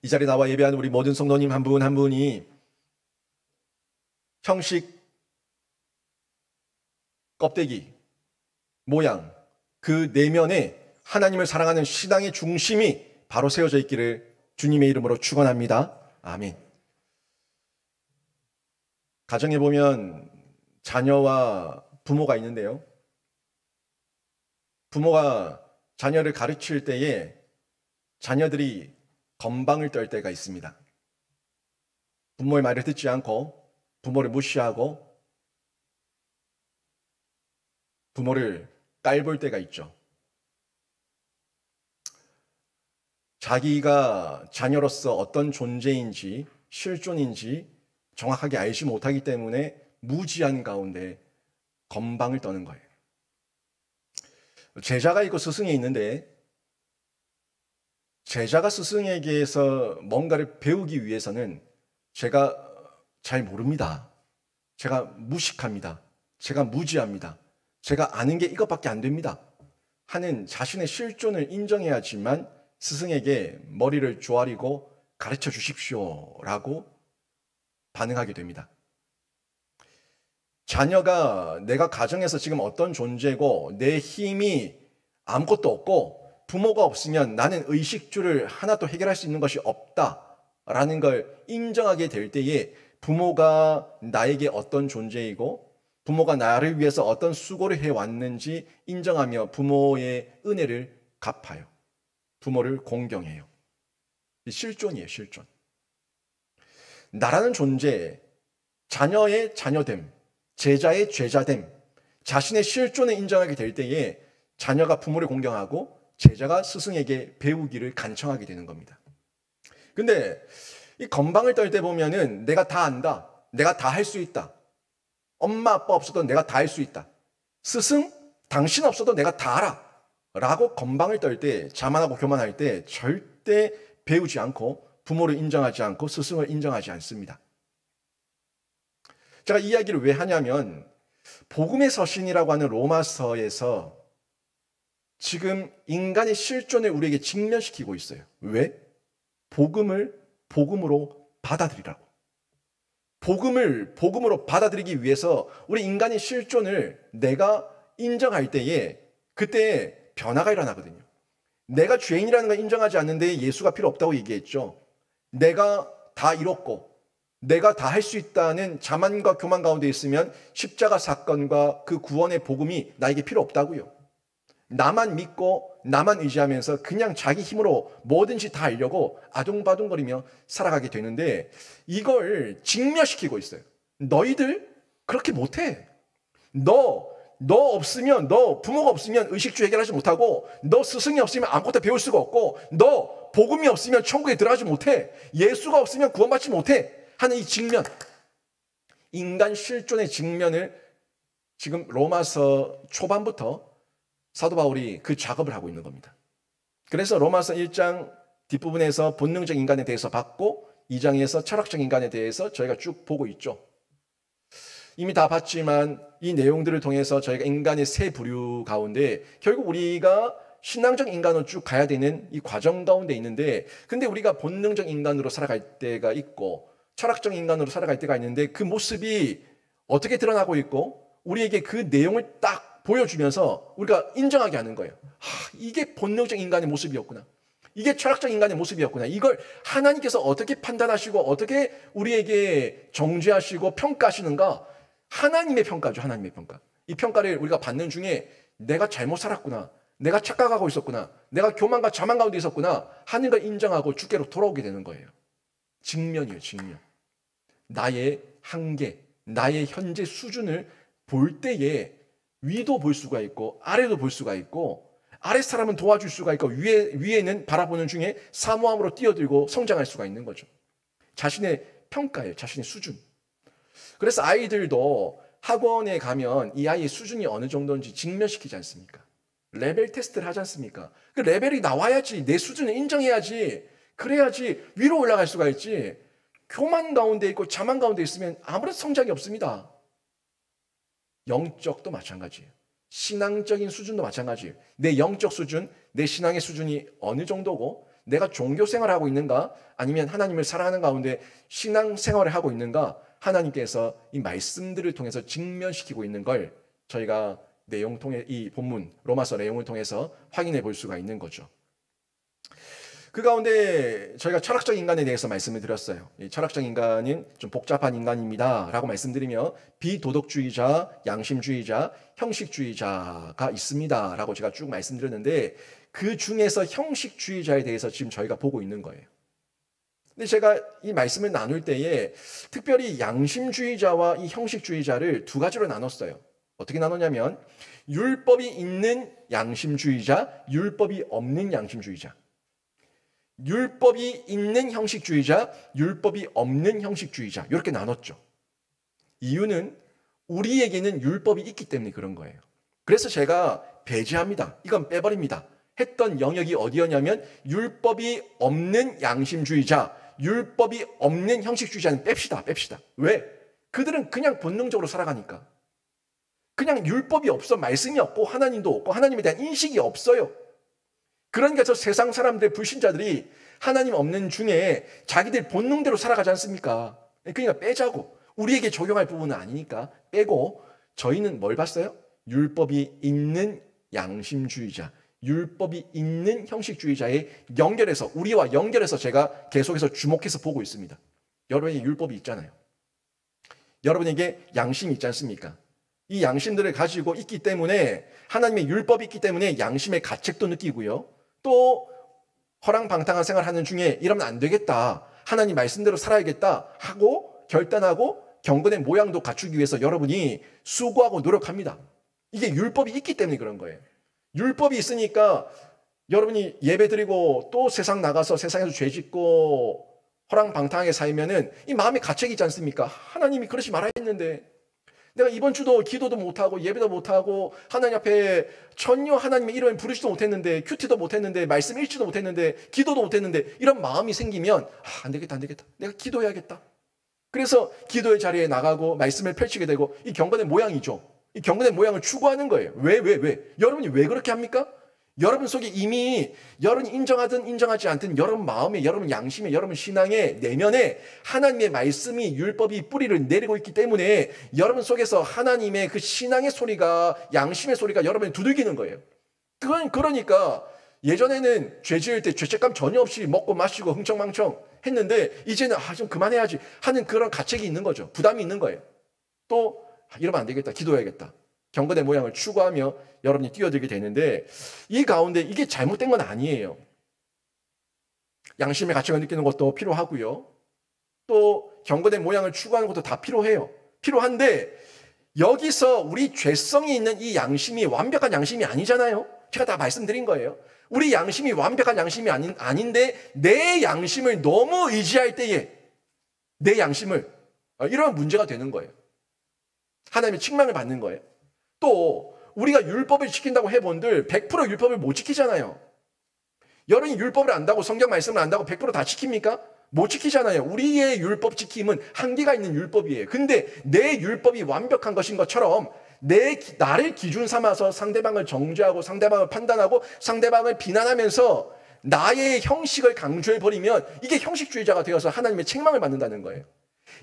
이 자리에 나와 예배하는 우리 모든 성도님 한 분 한 분이 형식, 껍데기, 모양, 그 내면에 하나님을 사랑하는 신앙의 중심이 바로 세워져 있기를 주님의 이름으로 축원합니다. 아멘. 가정에 보면 자녀와 부모가 있는데요. 부모가 자녀를 가르칠 때에 자녀들이 건방을 떨 때가 있습니다. 부모의 말을 듣지 않고 부모를 무시하고 부모를 깔볼 때가 있죠. 자기가 자녀로서 어떤 존재인지 실존인지 정확하게 알지 못하기 때문에 무지한 가운데 건방을 떠는 거예요. 제자가 있고 스승이 있는데 제자가 스승에게서 뭔가를 배우기 위해서는 제가 잘 모릅니다. 제가 무식합니다. 제가 무지합니다. 제가 아는 게 이것밖에 안 됩니다. 하는 자신의 실존을 인정해야지만 스승에게 머리를 조아리고 가르쳐 주십시오라고 반응하게 됩니다. 자녀가 내가 가정에서 지금 어떤 존재고 내 힘이 아무것도 없고 부모가 없으면 나는 의식주를 하나도 해결할 수 있는 것이 없다라는 걸 인정하게 될 때에 부모가 나에게 어떤 존재이고 부모가 나를 위해서 어떤 수고를 해왔는지 인정하며 부모의 은혜를 갚아요. 부모를 공경해요. 실존이에요, 실존. 나라는 존재, 자녀의 자녀됨, 제자의 제자됨, 자신의 실존을 인정하게 될 때에 자녀가 부모를 공경하고 제자가 스승에게 배우기를 간청하게 되는 겁니다. 근데 이 건방을 떨 때 보면은 내가 다 안다. 내가 다 할 수 있다. 엄마 아빠 없어도 내가 다 할 수 있다. 스승, 당신 없어도 내가 다 알아. 라고 건방을 떨 때, 자만하고 교만할 때 절대 배우지 않고 부모를 인정하지 않고 스승을 인정하지 않습니다. 제가 이 이야기를 왜 하냐면 복음의 서신이라고 하는 로마서에서 지금 인간의 실존을 우리에게 직면시키고 있어요. 왜? 복음을 복음으로 받아들이라고. 복음을 복음으로 받아들이기 위해서 우리 인간의 실존을 내가 인정할 때에 그때 변화가 일어나거든요. 내가 죄인이라는 걸 인정하지 않는데 예수가 필요 없다고 얘기했죠. 내가 다 이뤘고 내가 다 할 수 있다는 자만과 교만 가운데 있으면 십자가 사건과 그 구원의 복음이 나에게 필요 없다고요. 나만 믿고 나만 의지하면서 그냥 자기 힘으로 뭐든지 다 하려고 아둥바둥거리며 살아가게 되는데 이걸 직면시키고 있어요. 너희들 그렇게 못해. 너 없으면, 너 부모가 없으면 의식주 해결하지 못하고, 너 스승이 없으면 아무것도 배울 수가 없고, 너 복음이 없으면 천국에 들어가지 못해. 예수가 없으면 구원받지 못해. 하는 이 직면, 인간 실존의 직면을 지금 로마서 초반부터 사도 바울이 그 작업을 하고 있는 겁니다. 그래서 로마서 1장 뒷부분에서 본능적 인간에 대해서 봤고 2장에서 철학적 인간에 대해서 저희가 쭉 보고 있죠. 이미 다 봤지만 이 내용들을 통해서 저희가 인간의 세 부류 가운데 결국 우리가 신앙적 인간으로 쭉 가야 되는 이 과정 가운데 있는데 근데 우리가 본능적 인간으로 살아갈 때가 있고 철학적 인간으로 살아갈 때가 있는데 그 모습이 어떻게 드러나고 있고 우리에게 그 내용을 딱 보여주면서 우리가 인정하게 하는 거예요. 이게 본능적 인간의 모습이었구나. 이게 철학적 인간의 모습이었구나. 이걸 하나님께서 어떻게 판단하시고 어떻게 우리에게 정죄하시고 평가하시는가? 하나님의 평가죠. 하나님의 평가. 이 평가를 우리가 받는 중에 내가 잘못 살았구나. 내가 착각하고 있었구나. 내가 교만과 자만 가운데 있었구나. 하는 걸 인정하고 주께로 돌아오게 되는 거예요. 직면이에요. 직면. 나의 한계, 나의 현재 수준을 볼 때에 위도 볼 수가 있고 아래도 볼 수가 있고 아래 사람은 도와줄 수가 있고 위에는 바라보는 중에 사모함으로 뛰어들고 성장할 수가 있는 거죠. 자신의 평가예요. 자신의 수준. 그래서 아이들도 학원에 가면 이 아이의 수준이 어느 정도인지 직면시키지 않습니까? 레벨 테스트를 하지 않습니까? 그 레벨이 나와야지 내 수준을 인정해야지 그래야지 위로 올라갈 수가 있지 교만 가운데 있고 자만 가운데 있으면 아무런 성장이 없습니다. 영적도 마찬가지예요. 신앙적인 수준도 마찬가지예요. 내 영적 수준, 내 신앙의 수준이 어느 정도고 내가 종교 생활을 하고 있는가? 아니면 하나님을 사랑하는 가운데 신앙 생활을 하고 있는가? 하나님께서 이 말씀들을 통해서 직면시키고 있는 걸 저희가 내용 통해 이 본문 로마서 내용을 통해서 확인해 볼 수가 있는 거죠. 그 가운데 저희가 철학적 인간에 대해서 말씀을 드렸어요. 이 철학적 인간은 좀 복잡한 인간입니다 라고 말씀드리며 비도덕주의자, 양심주의자, 형식주의자가 있습니다 라고 제가 쭉 말씀드렸는데 그 중에서 형식주의자에 대해서 지금 저희가 보고 있는 거예요. 근데 제가 이 말씀을 나눌 때에 특별히 양심주의자와 이 형식주의자를 두 가지로 나눴어요. 어떻게 나눴냐면 율법이 있는 양심주의자, 율법이 없는 양심주의자. 율법이 있는 형식주의자, 율법이 없는 형식주의자 이렇게 나눴죠. 이유는 우리에게는 율법이 있기 때문에 그런 거예요. 그래서 제가 배제합니다. 이건 빼버립니다. 했던 영역이 어디였냐면 율법이 없는 양심주의자, 율법이 없는 형식주의자는 뺍시다. 왜? 그들은 그냥 본능적으로 살아가니까. 그냥 율법이 없어, 말씀이 없고 하나님도 없고 하나님에 대한 인식이 없어요. 그러니까 저 세상 사람들, 불신자들이 하나님 없는 중에 자기들 본능대로 살아가지 않습니까? 그러니까 빼자고. 우리에게 적용할 부분은 아니니까 빼고 저희는 뭘 봤어요? 율법이 있는 양심주의자, 율법이 있는 형식주의자에 연결해서 우리와 연결해서 제가 계속해서 주목해서 보고 있습니다. 여러분에게 율법이 있잖아요. 여러분에게 양심이 있지 않습니까? 이 양심들을 가지고 있기 때문에 하나님의 율법이 있기 때문에 양심의 가책도 느끼고요. 또 허랑방탕한 생활하는 중에 이러면 안 되겠다. 하나님 말씀대로 살아야겠다 하고 결단하고 경건의 모양도 갖추기 위해서 여러분이 수고하고 노력합니다. 이게 율법이 있기 때문에 그런 거예요. 율법이 있으니까 여러분이 예배 드리고 또 세상 나가서 세상에서 죄 짓고 허랑방탕하게 살면은 이 마음의 가책이 있지 않습니까? 하나님이 그러지 말아야 했는데 내가 이번 주도 기도도 못하고 예배도 못하고 하나님 앞에 전혀 하나님의 이름을 부르지도 못했는데 큐티도 못했는데 말씀 읽지도 못했는데 기도도 못했는데 이런 마음이 생기면 안 되겠다 내가 기도해야겠다. 그래서 기도의 자리에 나가고 말씀을 펼치게 되고 이 경건의 모양이죠. 이 경건의 모양을 추구하는 거예요. 왜? 여러분이 왜 그렇게 합니까? 여러분 속에 이미 여러분이 인정하든 인정하지 않든 여러분 마음에, 여러분 양심에, 여러분 신앙에, 내면에 하나님의 말씀이 율법이 뿌리를 내리고 있기 때문에 여러분 속에서 하나님의 그 신앙의 소리가, 양심의 소리가 여러분이 두들기는 거예요. 그러니까 예전에는 죄 지을 때 죄책감 전혀 없이 먹고 마시고 흥청망청 했는데 이제는 좀 그만해야지 하는 그런 가책이 있는 거죠. 부담이 있는 거예요. 또 이러면 안 되겠다. 기도해야겠다. 경건의 모양을 추구하며 여러분이 뛰어들게 되는데 이 가운데 이게 잘못된 건 아니에요. 양심의 가책을 느끼는 것도 필요하고요. 또 경건의 모양을 추구하는 것도 다 필요해요. 필요한데 여기서 우리 죄성이 있는 이 양심이 완벽한 양심이 아니잖아요. 제가 다 말씀드린 거예요. 우리 양심이 완벽한 양심이 아닌데 내 양심을 너무 의지할 때에 내 양심을 이런 문제가 되는 거예요. 하나님의 책망을 받는 거예요. 또 우리가 율법을 지킨다고 해본들 100% 율법을 못 지키잖아요. 여러분이 율법을 안다고 성경 말씀을 안다고 100% 다 지킵니까? 못 지키잖아요. 우리의 율법 지킴은 한계가 있는 율법이에요. 근데 내 율법이 완벽한 것인 것처럼 나를 기준 삼아서 상대방을 정죄하고 상대방을 판단하고 상대방을 비난하면서 나의 형식을 강조해버리면 이게 형식주의자가 되어서 하나님의 책망을 받는다는 거예요.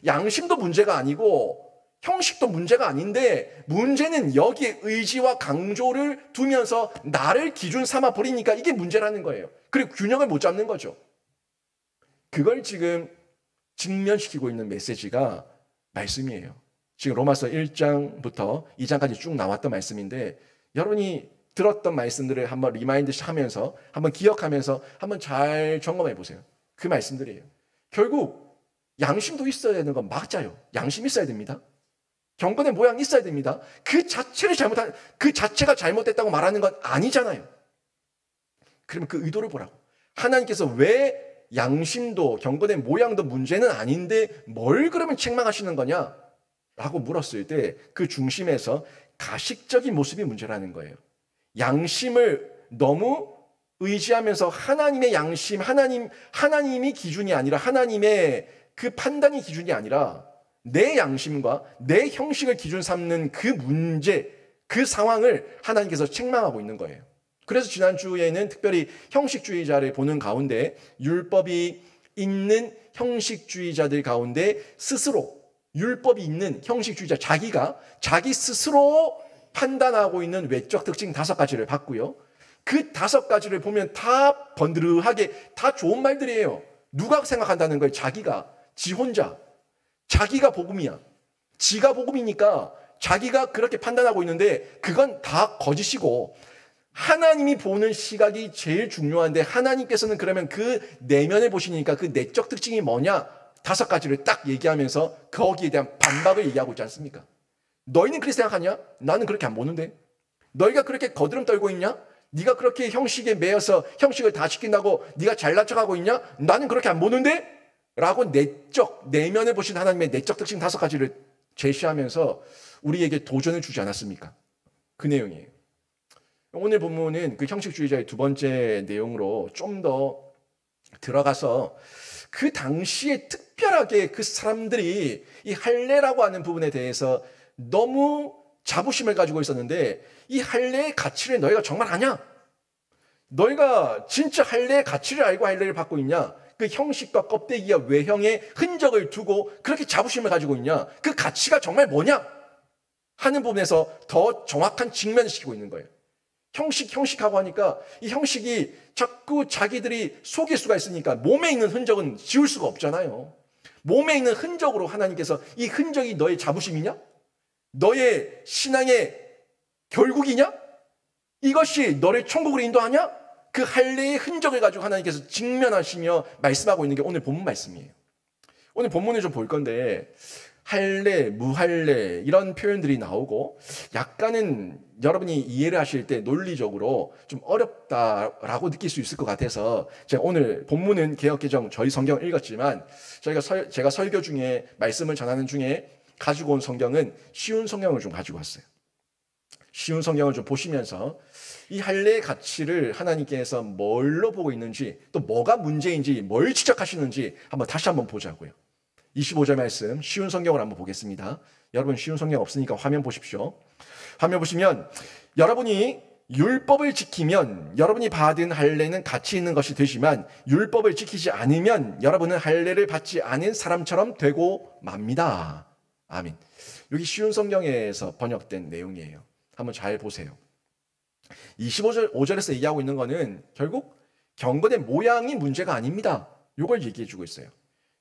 양심도 문제가 아니고 형식도 문제가 아닌데 문제는 여기에 의지와 강조를 두면서 나를 기준 삼아 버리니까 이게 문제라는 거예요. 그리고 균형을 못 잡는 거죠. 그걸 지금 직면시키고 있는 메시지가 말씀이에요. 지금 로마서 1장부터 2장까지 쭉 나왔던 말씀인데 여러분이 들었던 말씀들을 한번 리마인드 하면서 한번 기억하면서 한번 잘 점검해 보세요. 그 말씀들이에요. 결국 양심도 있어야 되는 건 맞아요. 양심 있어야 됩니다. 경건의 모양이 있어야 됩니다. 그 자체가 잘못됐다고 말하는 건 아니잖아요. 그러면 그 의도를 보라고. 하나님께서 왜 양심도 경건의 모양도 문제는 아닌데 뭘 그러면 책망하시는 거냐? 라고 물었을 때 그 중심에서 가식적인 모습이 문제라는 거예요. 양심을 너무 의지하면서 하나님의 양심, 하나님이 기준이 아니라 하나님의 그 판단이 기준이 아니라 내 양심과 내 형식을 기준 삼는 그 문제, 그 상황을 하나님께서 책망하고 있는 거예요. 그래서 지난주에는 특별히 형식주의자를 보는 가운데 율법이 있는 형식주의자들 가운데 스스로 율법이 있는 형식주의자 자기가 자기 스스로 판단하고 있는 외적 특징 5가지를 봤고요. 그 5가지를 보면 다 번드르하게 다 좋은 말들이에요. 누가 생각한다는 거예요? 자기가, 지 혼자. 자기가 복음이야. 지가 복음이니까 자기가 그렇게 판단하고 있는데 그건 다 거짓이고 하나님이 보는 시각이 제일 중요한데 하나님께서는 그러면 그 내면을 보시니까 그 내적 특징이 뭐냐? 5가지를 딱 얘기하면서 거기에 대한 반박을 얘기하고 있지 않습니까? 너희는 그렇게 생각하냐? 나는 그렇게 안 보는데. 너희가 그렇게 거드름 떨고 있냐? 네가 그렇게 형식에 매여서 형식을 다 지킨다고 네가 잘난 척하고 있냐? 나는 그렇게 안 보는데? 라고 내적, 내면을 보신 하나님의 내적 특징 5가지를 제시하면서 우리에게 도전을 주지 않았습니까? 그 내용이에요. 오늘 본문은 그 형식주의자의 2번째 내용으로 좀 더 들어가서 그 당시에 특별하게 그 사람들이 이 할례라고 하는 부분에 대해서 너무 자부심을 가지고 있었는데 이 할례의 가치를 너희가 정말 아냐? 너희가 진짜 할례의 가치를 알고 할례를 받고 있냐? 그 형식과 껍데기와 외형의 흔적을 두고 그렇게 자부심을 가지고 있냐? 그 가치가 정말 뭐냐? 하는 부분에서 더 정확한 직면을 시키고 있는 거예요. 형식하고 하니까 이 형식이 자꾸 자기들이 속일 수가 있으니까 몸에 있는 흔적은 지울 수가 없잖아요. 몸에 있는 흔적으로 하나님께서 이 흔적이 너의 자부심이냐? 너의 신앙의 결국이냐? 이것이 너를 천국으로 인도하냐? 그 할례의 흔적을 가지고 하나님께서 직면하시며 말씀하고 있는 게 오늘 본문 말씀이에요. 오늘 본문을 좀 볼 건데 할례, 무할례 이런 표현들이 나오고 약간은 여러분이 이해를 하실 때 논리적으로 좀 어렵다라고 느낄 수 있을 것 같아서 제가 오늘 본문은 개역개정 저희 성경을 읽었지만 제가 설교 중에 말씀을 전하는 중에 가지고 온 성경은 쉬운 성경을 좀 가지고 왔어요. 쉬운 성경을 좀 보시면서 이 할례의 가치를 하나님께서 뭘로 보고 있는지 또 뭐가 문제인지 뭘 지적하시는지 다시 한번 보자고요. 25절 말씀 쉬운 성경을 한번 보겠습니다. 여러분 쉬운 성경 없으니까 화면 보십시오. 화면 보시면 여러분이 율법을 지키면 여러분이 받은 할례는 가치 있는 것이 되지만 율법을 지키지 않으면 여러분은 할례를 받지 않은 사람처럼 되고 맙니다. 아멘. 여기 쉬운 성경에서 번역된 내용이에요. 한번 잘 보세요. 25절에서 얘기하고 있는 거는 결국 경건의 모양이 문제가 아닙니다. 이걸 얘기해 주고 있어요.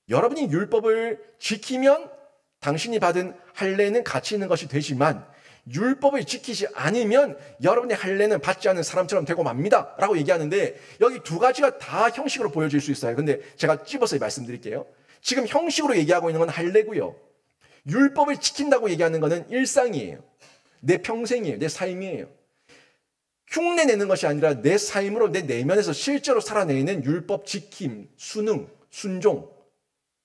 여러분이 율법을 지키면 당신이 받은 할례는 가치 있는 것이 되지만 율법을 지키지 않으면 여러분의 할례는 받지 않은 사람처럼 되고 맙니다. 라고 얘기하는데 여기 2가지가 다 형식으로 보여질 수 있어요. 근데 제가 찝어서 말씀드릴게요. 지금 형식으로 얘기하고 있는 건 할례고요. 율법을 지킨다고 얘기하는 것은 일상이에요. 내 평생이에요. 내 삶이에요. 흉내 내는 것이 아니라 내 삶으로 내 내면에서 실제로 살아내는 율법 지킴, 순응, 순종,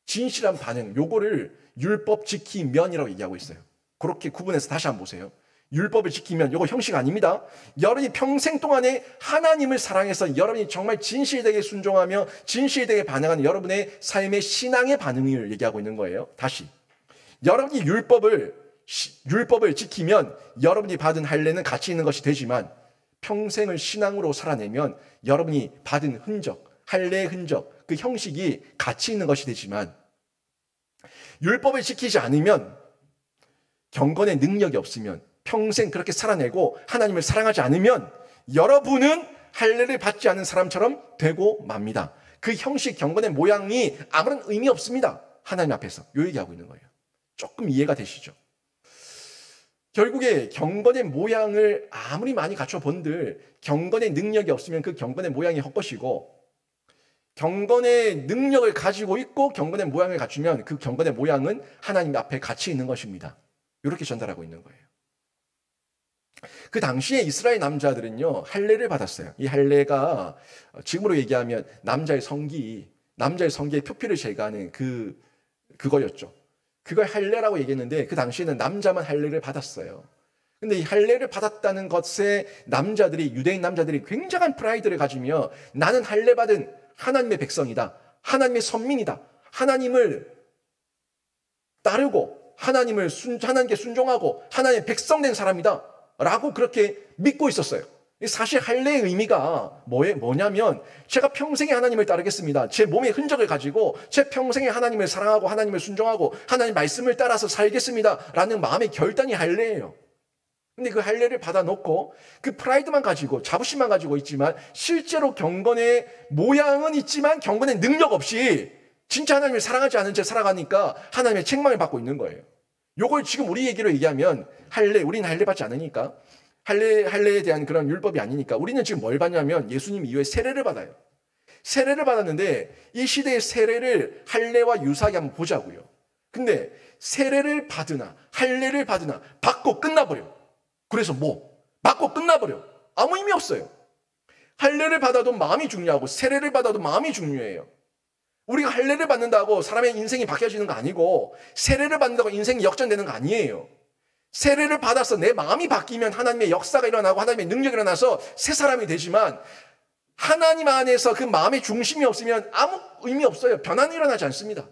진실한 반응, 요거를 율법 지키면이라고 얘기하고 있어요. 그렇게 구분해서 다시 한번 보세요. 율법을 지키면 요거 형식 아닙니다. 여러분이 평생 동안에 하나님을 사랑해서 여러분이 정말 진실되게 순종하며 진실되게 반응하는 여러분의 삶의 신앙의 반응을 얘기하고 있는 거예요. 다시 여러분이 율법을 지키면 여러분이 받은 할례는 가치 있는 것이 되지만 평생을 신앙으로 살아내면 여러분이 받은 흔적, 할례의 흔적, 그 형식이 가치 있는 것이 되지만 율법을 지키지 않으면 경건의 능력이 없으면 평생 그렇게 살아내고 하나님을 사랑하지 않으면 여러분은 할례를 받지 않은 사람처럼 되고 맙니다. 그 형식, 경건의 모양이 아무런 의미 없습니다. 하나님 앞에서. 요 얘기하고 있는 거예요. 조금 이해가 되시죠? 결국에 경건의 모양을 아무리 많이 갖춰본들 경건의 능력이 없으면 그 경건의 모양이 헛것이고 경건의 능력을 가지고 있고 경건의 모양을 갖추면 그 경건의 모양은 하나님 앞에 가치 있는 것입니다. 이렇게 전달하고 있는 거예요. 그 당시에 이스라엘 남자들은요 할례를 받았어요. 이 할례가 지금으로 얘기하면 남자의 성기의 표피를 제거하는 그거였죠. 그걸 할례라고 얘기했는데 그 당시에는 남자만 할례를 받았어요. 근데 이 할례를 받았다는 것에 유대인 남자들이 굉장한 프라이드를 가지며 나는 할례 받은 하나님의 백성이다. 하나님의 선민이다. 하나님을 따르고 하나님께 순종하고 하나님의 백성된 사람이다. 라고 그렇게 믿고 있었어요. 사실 할례의 의미가 뭐냐면 제가 평생에 하나님을 따르겠습니다. 제 몸의 흔적을 가지고 제 평생에 하나님을 사랑하고 하나님을 순종하고 하나님 말씀을 따라서 살겠습니다 라는 마음의 결단이 할례예요. 근데 그 할례를 받아놓고 그 프라이드만 가지고 자부심만 가지고 있지만 실제로 경건의 모양은 있지만 경건의 능력 없이 진짜 하나님을 사랑하지 않은 채 살아가니까 하나님의 책망을 받고 있는 거예요. 요걸 지금 우리 얘기로 얘기하면 우리는 할례 받지 않으니까 할례에 대한 그런 율법이 아니니까 우리는 지금 뭘 받냐면 예수님 이후에 세례를 받아요. 세례를 받았는데 이 시대의 세례를 할례와 유사하게 한번 보자고요. 근데 세례를 받으나 할례를 받으나 받고 끝나버려. 그래서 받고 끝나버려. 아무 의미 없어요. 할례를 받아도 마음이 중요하고 세례를 받아도 마음이 중요해요. 우리가 할례를 받는다고 사람의 인생이 바뀌어지는 거 아니고 세례를 받는다고 인생이 역전되는 거 아니에요. 세례를 받아서 내 마음이 바뀌면 하나님의 역사가 일어나고 하나님의 능력이 일어나서 새 사람이 되지만 하나님 안에서 그 마음의 중심이 없으면 아무 의미 없어요. 변화는 일어나지 않습니다.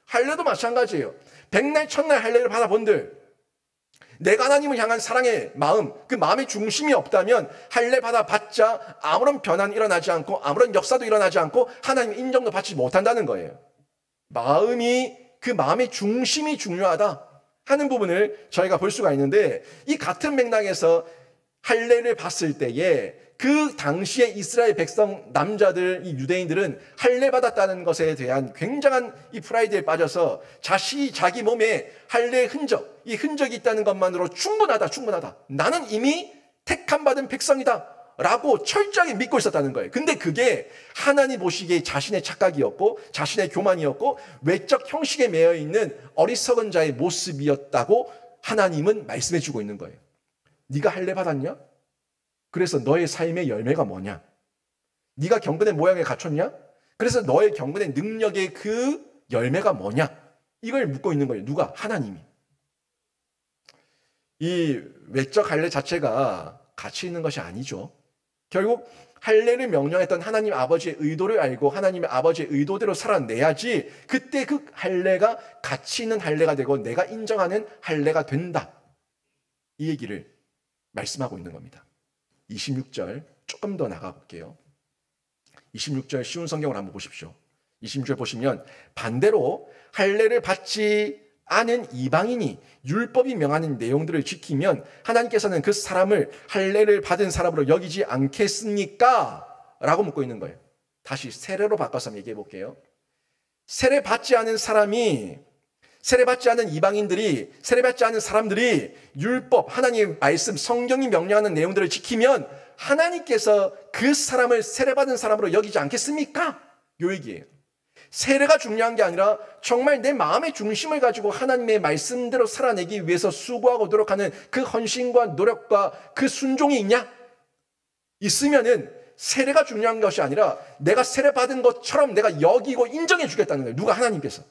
할례도 마찬가지예요. 백날 첫날 할례를 받아본들 내가 하나님을 향한 사랑의 마음, 그 마음의 중심이 없다면 할례 받아봤자 아무런 변화는 일어나지 않고 아무런 역사도 일어나지 않고 하나님의 인정도 받지 못한다는 거예요. 그 마음의 중심이 중요하다 하는 부분을 저희가 볼 수가 있는데 이 같은 맥락에서 할례를 봤을 때에 그 당시에 이스라엘 백성 남자들, 이 유대인들은 할례 받았다는 것에 대한 굉장한 이 프라이드에 빠져서 자기 몸에 할례의 흔적, 이 흔적이 있다는 것만으로 충분하다. 나는 이미 택함 받은 백성이다. 라고 철저하게 믿고 있었다는 거예요. 근데 그게 하나님 보시기에 자신의 착각이었고 자신의 교만이었고 외적 형식에 매여 있는 어리석은 자의 모습이었다고 하나님은 말씀해 주고 있는 거예요. 네가 할례 받았냐? 그래서 너의 삶의 열매가 뭐냐? 네가 경건의 모양을 갖췄냐? 그래서 너의 경건의 능력의 그 열매가 뭐냐? 이걸 묻고 있는 거예요. 누가? 하나님이. 이 외적 할례 자체가 가치 있는 것이 아니죠. 결국 할례를 명령했던 하나님 아버지의 의도를 알고 하나님의 아버지의 의도대로 살아내야지 그때 그 할례가 가치 있는 할례가 되고 내가 인정하는 할례가 된다. 이 얘기를 말씀하고 있는 겁니다. 26절 조금 더 나가 볼게요. 26절 쉬운 성경을 한번 보십시오. 26절 보시면 반대로 할례를 받지 않은 이방인이 율법이 명하는 내용들을 지키면 하나님께서는 그 사람을 할례를 받은 사람으로 여기지 않겠습니까? 라고 묻고 있는 거예요. 다시 세례로 바꿔서 한번 얘기해 볼게요. 세례받지 않은 이방인들이, 세례받지 않은 사람들이 율법, 하나님의 말씀, 성경이 명령하는 내용들을 지키면 하나님께서 그 사람을 세례받은 사람으로 여기지 않겠습니까? 요 얘기예요. 세례가 중요한 게 아니라 정말 내 마음의 중심을 가지고 하나님의 말씀대로 살아내기 위해서 수고하고 노력하는 그 헌신과 노력과 그 순종이 있냐? 있으면은 세례가 중요한 것이 아니라 내가 세례받은 것처럼 내가 여기고 인정해 주겠다는 거예요. 누가? 하나님께서.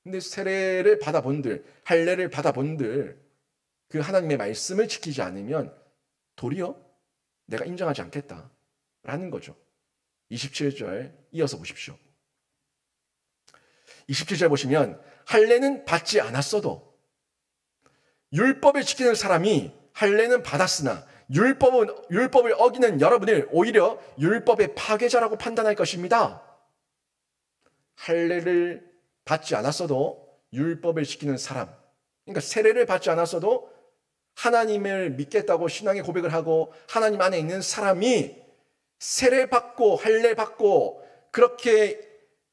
근데 세례를 받아본들, 할례를 받아본들 그 하나님의 말씀을 지키지 않으면 도리어 내가 인정하지 않겠다라는 거죠. 27절 이어서 보십시오. 27절 보시면 할례는 받지 않았어도 율법을 지키는 사람이 할례는 받았으나 율법을 어기는 여러분을 오히려 율법의 파괴자라고 판단할 것입니다. 할례를 받지 않았어도 율법을 지키는 사람, 그러니까 세례를 받지 않았어도 하나님을 믿겠다고 신앙의 고백을 하고 하나님 안에 있는 사람이 세례받고 할례받고 그렇게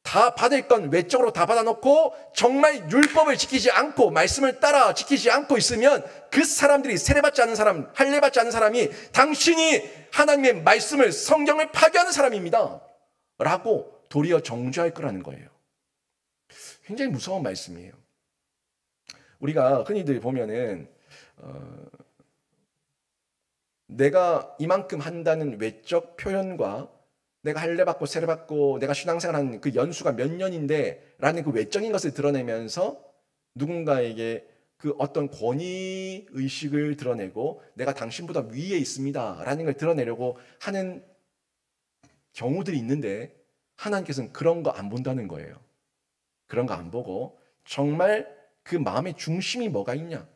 다 받을 건 외적으로 다 받아놓고 정말 율법을 지키지 않고 말씀을 따라 지키지 않고 있으면 그 사람들이 세례받지 않은 사람, 할례받지 않은 사람이 당신이 하나님의 말씀을, 성경을 파괴하는 사람입니다 라고 도리어 정죄할 거라는 거예요. 굉장히 무서운 말씀이에요. 우리가 흔히들 보면은 내가 이만큼 한다는 외적 표현과 내가 할례받고 세례받고 내가 신앙생활한 그 연수가 몇 년인데 라는 그 외적인 것을 드러내면서 누군가에게 그 어떤 권위의식을 드러내고 내가 당신보다 위에 있습니다 라는 걸 드러내려고 하는 경우들이 있는데 하나님께서는 그런 거 안 본다는 거예요. 그런 거 안 보고 정말 그 마음의 중심이 뭐가 있냐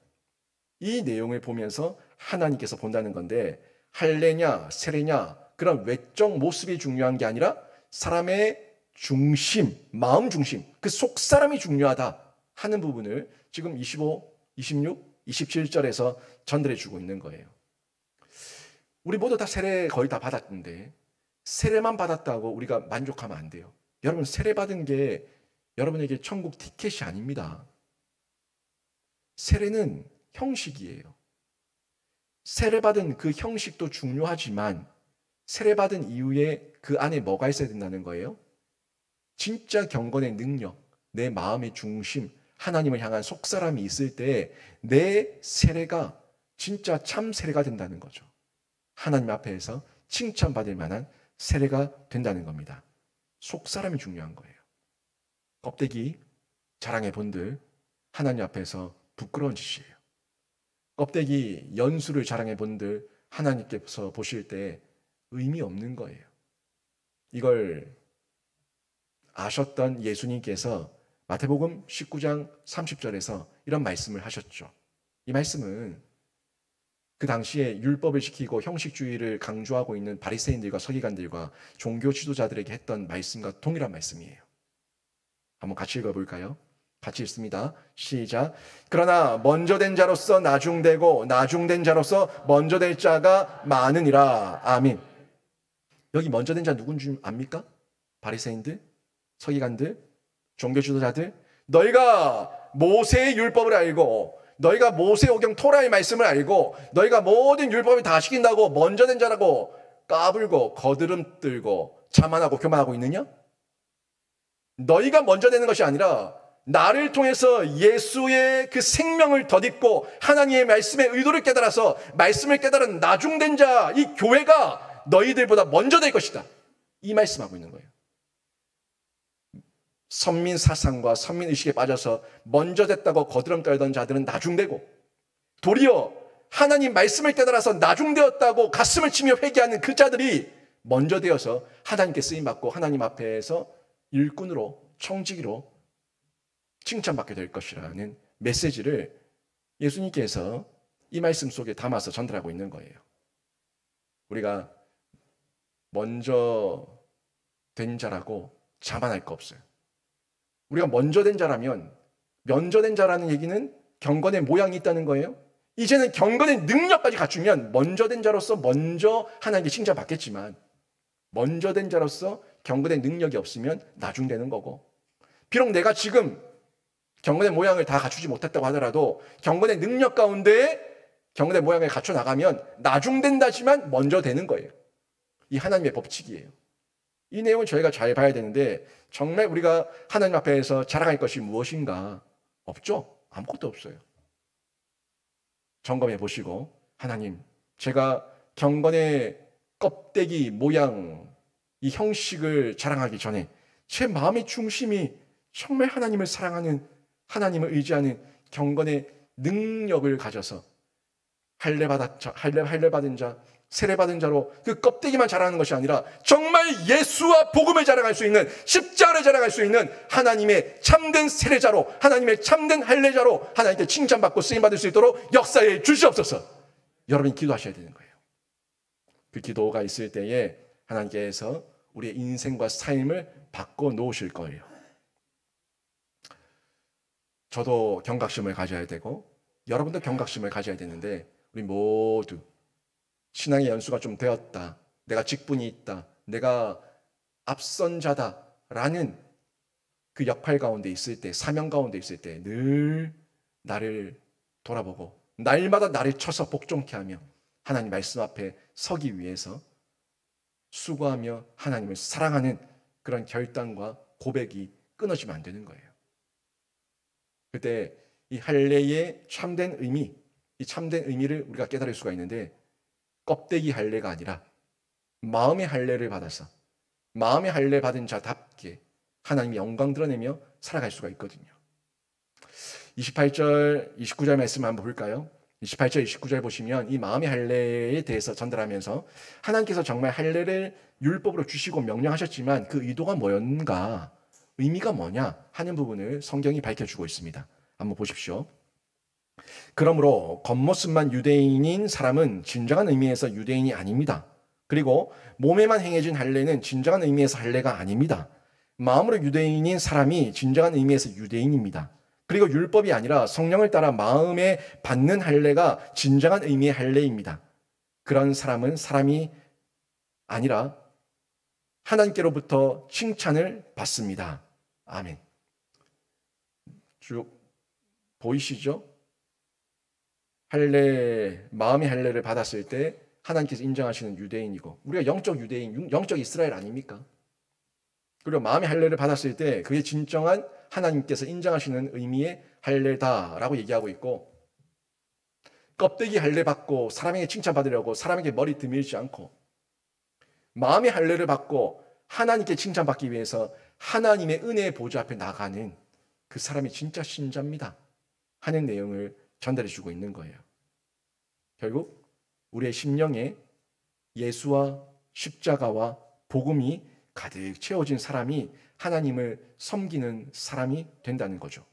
이 내용을 보면서 하나님께서 본다는 건데 할례냐 세례냐 그런 외적 모습이 중요한 게 아니라 사람의 중심, 마음 중심, 그 속사람이 중요하다 하는 부분을 지금 25, 26, 27절에서 전달해 주고 있는 거예요. 우리 모두 다 세례 거의 다 받았는데 세례만 받았다고 우리가 만족하면 안 돼요. 여러분, 세례 받은 게 여러분에게 천국 티켓이 아닙니다. 세례는 형식이에요. 세례받은 그 형식도 중요하지만 세례받은 이후에 그 안에 뭐가 있어야 된다는 거예요? 진짜 경건의 능력, 내 마음의 중심, 하나님을 향한 속사람이 있을 때 내 세례가 진짜 참 세례가 된다는 거죠. 하나님 앞에서 칭찬받을 만한 세례가 된다는 겁니다. 속사람이 중요한 거예요. 껍데기 자랑해 본들 하나님 앞에서 부끄러운 짓이에요. 껍데기 연수를 자랑해 본들 하나님께서 보실 때 의미 없는 거예요. 이걸 아셨던 예수님께서 마태복음 19장 30절에서 이런 말씀을 하셨죠. 이 말씀은 그 당시에 율법을 지키고 형식주의를 강조하고 있는 바리새인들과 서기관들과 종교 지도자들에게 했던 말씀과 동일한 말씀이에요. 한번 같이 읽어볼까요? 같이 읽습니다. 시작. 그러나 먼저 된 자로서 나중되고 나중된 자로서 먼저 될 자가 많으니라. 아멘. 여기 먼저 된 자 누군 줄 압니까? 바리새인들, 서기관들, 종교 지도자들. 너희가 모세의 율법을 알고 너희가 모세오경 토라의 말씀을 알고 너희가 모든 율법을 다 지킨다고 먼저 된 자라고 까불고 거드름 들고 자만하고 교만하고 있느냐? 너희가 먼저 되는 것이 아니라 나를 통해서 예수의 그 생명을 덧입고 하나님의 말씀의 의도를 깨달아서 말씀을 깨달은 나중된 자, 이 교회가 너희들보다 먼저 될 것이다. 이 말씀하고 있는 거예요. 선민 사상과 선민 의식에 빠져서 먼저 됐다고 거드름 떨던 자들은 나중되고 도리어 하나님 말씀을 깨달아서 나중되었다고 가슴을 치며 회개하는 그 자들이 먼저 되어서 하나님께 쓰임받고 하나님 앞에서 일꾼으로 청지기로 칭찬받게 될 것이라는 메시지를 예수님께서 이 말씀 속에 담아서 전달하고 있는 거예요. 우리가 먼저 된 자라고 자만할 거 없어요. 우리가 먼저 된 자라면 먼저 된 자라는 얘기는 경건의 모양이 있다는 거예요. 이제는 경건의 능력까지 갖추면 먼저 된 자로서 먼저 하나님께 칭찬받겠지만 먼저 된 자로서 경건의 능력이 없으면 나중되는 거고 비록 내가 지금 경건의 모양을 다 갖추지 못했다고 하더라도 경건의 능력 가운데 경건의 모양을 갖춰 나가면 나중된다지만 먼저 되는 거예요. 이 하나님의 법칙이에요. 이 내용을 저희가 잘 봐야 되는데 정말 우리가 하나님 앞에서 자랑할 것이 무엇인가? 없죠? 아무것도 없어요. 점검해 보시고 하나님, 제가 경건의 껍데기 모양 이 형식을 자랑하기 전에 제 마음의 중심이 정말 하나님을 사랑하는 하나님을 의지하는 경건의 능력을 가져서 할례 받은 자, 세례 받은 자로 그 껍데기만 자랑하는 것이 아니라 정말 예수와 복음을 자랑할 수 있는 십자가를 자랑할 수 있는 하나님의 참된 세례자로 하나님의 참된 할례자로 하나님께 칭찬받고 쓰임받을 수 있도록 역사해 주시옵소서. 여러분이 기도하셔야 되는 거예요. 그 기도가 있을 때에 하나님께서 우리의 인생과 삶을 바꿔놓으실 거예요. 저도 경각심을 가져야 되고 여러분도 경각심을 가져야 되는데 우리 모두 신앙의 연수가 좀 되었다. 내가 직분이 있다. 내가 앞선 자다라는 그 역할 가운데 있을 때, 사명 가운데 있을 때 늘 나를 돌아보고 날마다 나를 쳐서 복종케 하며 하나님 말씀 앞에 서기 위해서 수고하며 하나님을 사랑하는 그런 결단과 고백이 끊어지면 안 되는 거예요. 그때 이 할례의 참된 의미, 이 참된 의미를 우리가 깨달을 수가 있는데 껍데기 할례가 아니라 마음의 할례를 받아서 마음의 할례 받은 자답게 하나님의 영광 드러내며 살아갈 수가 있거든요. 28절, 29절 말씀 한번 볼까요? 28절, 29절 보시면 이 마음의 할례에 대해서 전달하면서 하나님께서 정말 할례를 율법으로 주시고 명령하셨지만 그 의도가 뭐였는가, 의미가 뭐냐 하는 부분을 성경이 밝혀주고 있습니다. 한번 보십시오. 그러므로 겉모습만 유대인인 사람은 진정한 의미에서 유대인이 아닙니다. 그리고 몸에만 행해진 할례는 진정한 의미에서 할례가 아닙니다. 마음으로 유대인인 사람이 진정한 의미에서 유대인입니다. 그리고 율법이 아니라 성령을 따라 마음에 받는 할례가 진정한 의미의 할례입니다. 그런 사람은 사람이 아니라 하나님께로부터 칭찬을 받습니다. 아멘. 쭉 보이시죠? 할례, 마음의 할례를 받았을 때 하나님께서 인정하시는 유대인이고, 우리가 영적 유대인, 영적 이스라엘 아닙니까? 그리고 마음의 할례를 받았을 때 그게 진정한 하나님께서 인정하시는 의미의 할례다라고 얘기하고 있고, 껍데기 할례 받고 사람에게 칭찬받으려고 사람에게 머리 드밀지 않고, 마음의 할례를 받고 하나님께 칭찬받기 위해서 하나님의 은혜의 보좌 앞에 나가는 그 사람이 진짜 신자입니다 하는 내용을 전달해 주고 있는 거예요. 결국 우리의 심령에 예수와 십자가와 복음이 가득 채워진 사람이 하나님을 섬기는 사람이 된다는 거죠.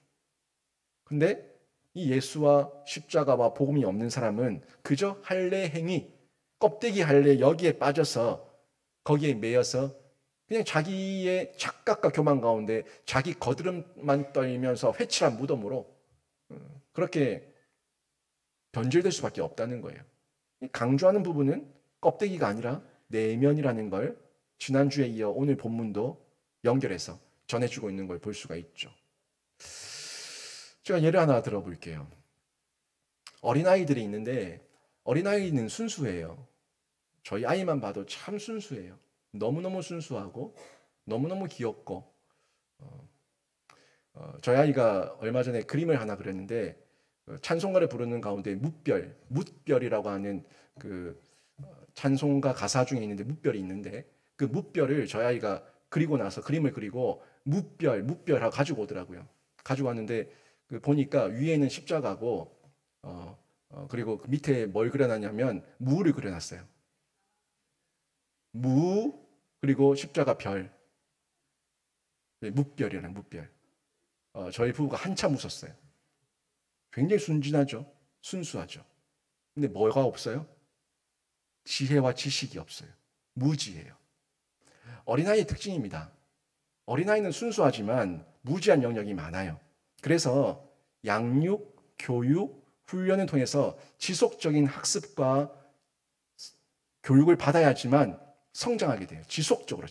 근데 이 예수와 십자가와 복음이 없는 사람은 그저 할례 행위, 껍데기 할례 여기에 빠져서 거기에 매여서 그냥 자기의 착각과 교만 가운데 자기 거드름만 떨면서 회칠한 무덤으로 그렇게 변질될 수밖에 없다는 거예요. 강조하는 부분은 껍데기가 아니라 내면이라는 걸 지난주에 이어 오늘 본문도 연결해서 전해주고 있는 걸 볼 수가 있죠. 제가 예를 하나 들어볼게요. 어린아이들이 있는데 어린아이는 순수해요. 저희 아이만 봐도 참 순수해요. 너무너무 순수하고 너무너무 귀엽고 저희 아이가 얼마 전에 그림을 하나 그렸는데 찬송가를 부르는 가운데 뭇별이라고 하는 그 찬송가 가사 중에 있는데 뭇별이 있는데 그 뭇별을 저희 아이가 그리고 나서 그림을 그리고 뭇별하고 가지고 오더라고요. 가지고 왔는데 그 보니까 위에는 십자가고 그리고 그 밑에 뭘 그려놨냐면 무를 그려놨어요. 무 그리고 십자가 별. 뭇별이라는 뭇별. 저희 부부가 한참 웃었어요. 굉장히 순진하죠. 순수하죠. 근데 뭐가 없어요? 지혜와 지식이 없어요. 무지해요. 어린아이의 특징입니다. 어린아이는 순수하지만 무지한 영역이 많아요. 그래서 양육, 교육, 훈련을 통해서 지속적인 학습과 교육을 받아야지만 성장하게 돼요. 지속적으로.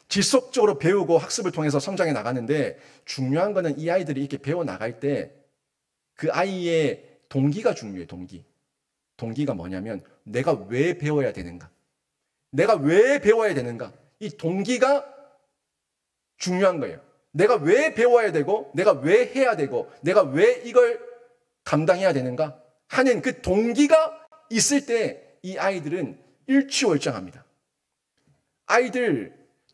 지속적으로 배우고 학습을 통해서 성장해 나가는데 중요한 거는 이 아이들이 이렇게 배워 나갈 때 그 아이의 동기가 중요해요. 동기가 뭐냐면 내가 왜 배워야 되는가? 내가 왜 배워야 되는가? 이 동기가 중요한 거예요. 내가 왜 배워야 되고 내가 왜 해야 되고 내가 왜 이걸 감당해야 되는가 하는 그 동기가 있을 때 이 아이들은 일취월장합니다.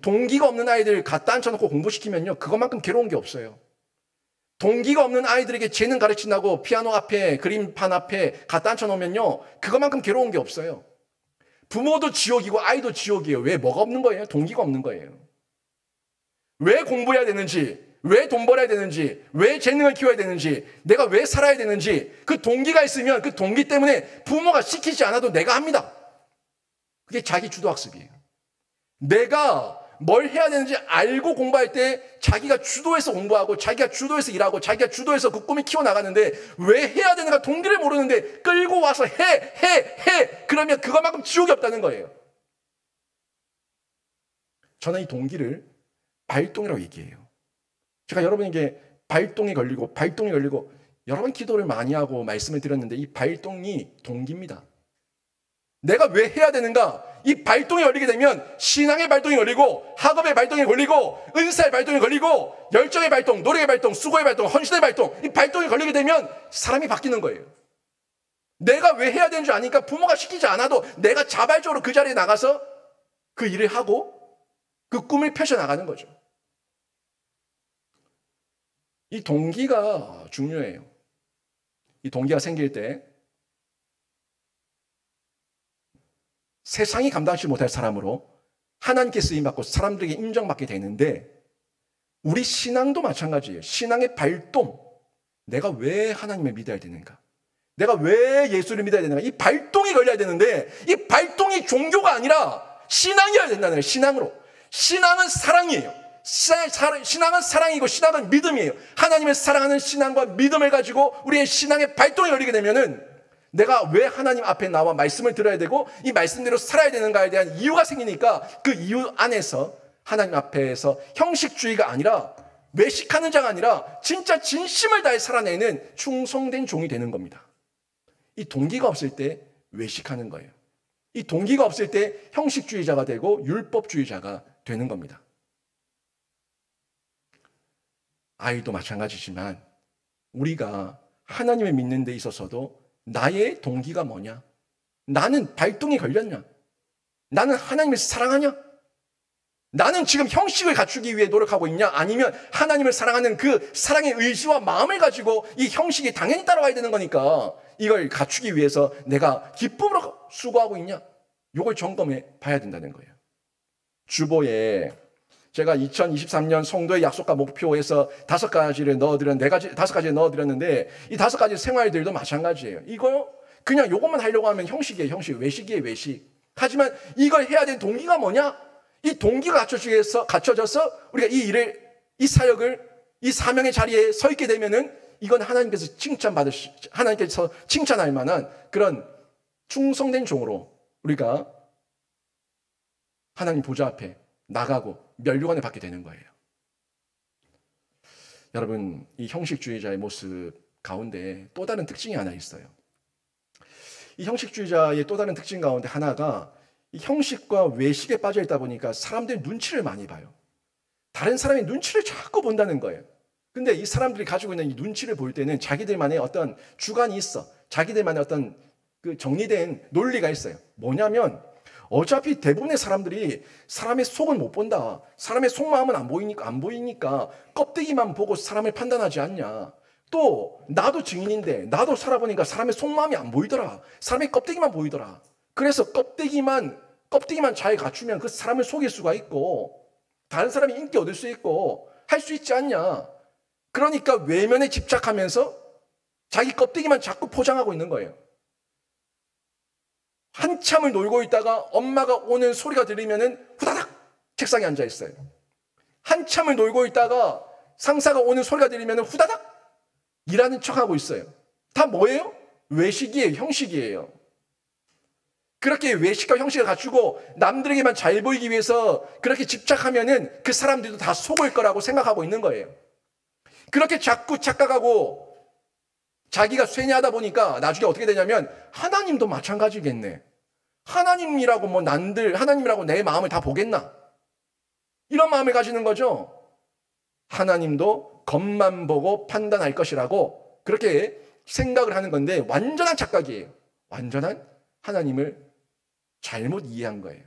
동기가 없는 아이들 갖다 앉혀놓고 공부시키면요 그것만큼 괴로운 게 없어요. 동기가 없는 아이들에게 재능 가르친다고 피아노 앞에 그림판 앞에 갖다 앉혀놓으면요 그것만큼 괴로운 게 없어요. 부모도 지옥이고 아이도 지옥이에요. 왜? 뭐가 없는 거예요? 동기가 없는 거예요. 왜 공부해야 되는지, 왜 돈 벌어야 되는지, 왜 재능을 키워야 되는지, 내가 왜 살아야 되는지 그 동기가 있으면 그 동기 때문에 부모가 시키지 않아도 내가 합니다. 그게 자기 주도학습이에요. 내가 뭘 해야 되는지 알고 공부할 때 자기가 주도해서 공부하고 자기가 주도해서 일하고 자기가 주도해서 그 꿈을 키워나가는데 왜 해야 되는가 동기를 모르는데 끌고 와서 해 그러면 그것만큼 지옥이 없다는 거예요. 저는 이 동기를 발동이라고 얘기해요. 제가 여러분에게 발동이 걸리고 여러 번 기도를 많이 하고 말씀을 드렸는데 이 발동이 동기입니다. 내가 왜 해야 되는가? 이 발동이 걸리게 되면 신앙의 발동이 걸리고 학업의 발동이 걸리고 은사의 발동이 걸리고 열정의 발동, 노력의 발동, 수고의 발동, 헌신의 발동 이 발동이 걸리게 되면 사람이 바뀌는 거예요. 내가 왜 해야 되는 줄 아니까 부모가 시키지 않아도 내가 자발적으로 그 자리에 나가서 그 일을 하고 그 꿈을 펼쳐나가는 거죠. 이 동기가 중요해요. 이 동기가 생길 때 세상이 감당하지 못할 사람으로 하나님께 쓰임받고 사람들에게 인정받게 되는데 우리 신앙도 마찬가지예요. 신앙의 발동, 내가 왜 하나님을 믿어야 되는가? 내가 왜 예수를 믿어야 되는가? 이 발동이 걸려야 되는데 이 발동이 종교가 아니라 신앙이어야 된다는 거예요. 신앙으로. 신앙은 사랑이에요. 신앙은 사랑이고 신앙은 믿음이에요. 하나님을 사랑하는 신앙과 믿음을 가지고 우리의 신앙의 발동이 걸리게 되면은 내가 왜 하나님 앞에 나와 말씀을 들어야 되고 이 말씀대로 살아야 되는가에 대한 이유가 생기니까 그 이유 안에서 하나님 앞에서 형식주의가 아니라 외식하는 자가 아니라 진짜 진심을 다해 살아내는 충성된 종이 되는 겁니다. 이 동기가 없을 때 외식하는 거예요. 이 동기가 없을 때 형식주의자가 되고 율법주의자가 되는 겁니다. 아이도 마찬가지지만 우리가 하나님을 믿는 데 있어서도 나의 동기가 뭐냐? 나는 발동이 걸렸냐? 나는 하나님을 사랑하냐? 나는 지금 형식을 갖추기 위해 노력하고 있냐? 아니면 하나님을 사랑하는 그 사랑의 의지와 마음을 가지고 이 형식이 당연히 따라가야 되는 거니까 이걸 갖추기 위해서 내가 기쁨으로 수고하고 있냐? 이걸 점검해 봐야 된다는 거예요. 주보에 제가 2023년 성도의 약속과 목표에서 5가지를 넣어드렸는데, 5가지를 넣어드렸는데, 이 5가지 생활들도 마찬가지예요. 이거요? 그냥 이것만 하려고 하면 형식이에요, 형식. 외식이에요, 외식. 하지만 이걸 해야 되는 동기가 뭐냐? 이 동기가 갖춰져서 우리가 이 일을, 이 사역을, 이 사명의 자리에 서 있게 되면은 이건 하나님께서 하나님께서 칭찬할 만한 그런 충성된 종으로 우리가 하나님 보좌 앞에 나가고 면류관을 받게 되는 거예요. 여러분, 이 형식주의자의 모습 가운데 또 다른 특징이 하나 있어요. 이 형식주의자의 또 다른 특징 가운데 하나가 이 형식과 외식에 빠져 있다 보니까 사람들이 눈치를 많이 봐요. 다른 사람의 눈치를 자꾸 본다는 거예요. 근데 이 사람들이 가지고 있는 이 눈치를 볼 때는 자기들만의 어떤 주관이 있어. 자기들만의 어떤 그 정리된 논리가 있어요. 뭐냐면 어차피 대부분의 사람들이 사람의 속은 못 본다. 사람의 속마음은 안 보이니까 껍데기만 보고 사람을 판단하지 않냐. 또 나도 증인인데 나도 살아보니까 사람의 속마음이 안 보이더라. 사람의 껍데기만 보이더라. 그래서 껍데기만 잘 갖추면 그 사람을 속일 수가 있고 다른 사람이 인기 얻을 수 있고 할 수 있지 않냐. 그러니까 외면에 집착하면서 자기 껍데기만 자꾸 포장하고 있는 거예요. 한참을 놀고 있다가 엄마가 오는 소리가 들리면은 후다닥 책상에 앉아 있어요. 한참을 놀고 있다가 상사가 오는 소리가 들리면은 후다닥 일하는 척하고 있어요. 다 뭐예요? 외식이에요, 형식이에요. 그렇게 외식과 형식을 갖추고 남들에게만 잘 보이기 위해서 그렇게 집착하면은 그 사람들도 다 속을 거라고 생각하고 있는 거예요. 그렇게 자꾸 착각하고 자기가 쇠뇌하다 보니까 나중에 어떻게 되냐면 하나님도 마찬가지겠네. 하나님이라고 하나님이라고 내 마음을 다 보겠나? 이런 마음을 가지는 거죠. 하나님도 겉만 보고 판단할 것이라고 그렇게 생각을 하는 건데 완전한 착각이에요. 완전한 하나님을 잘못 이해한 거예요.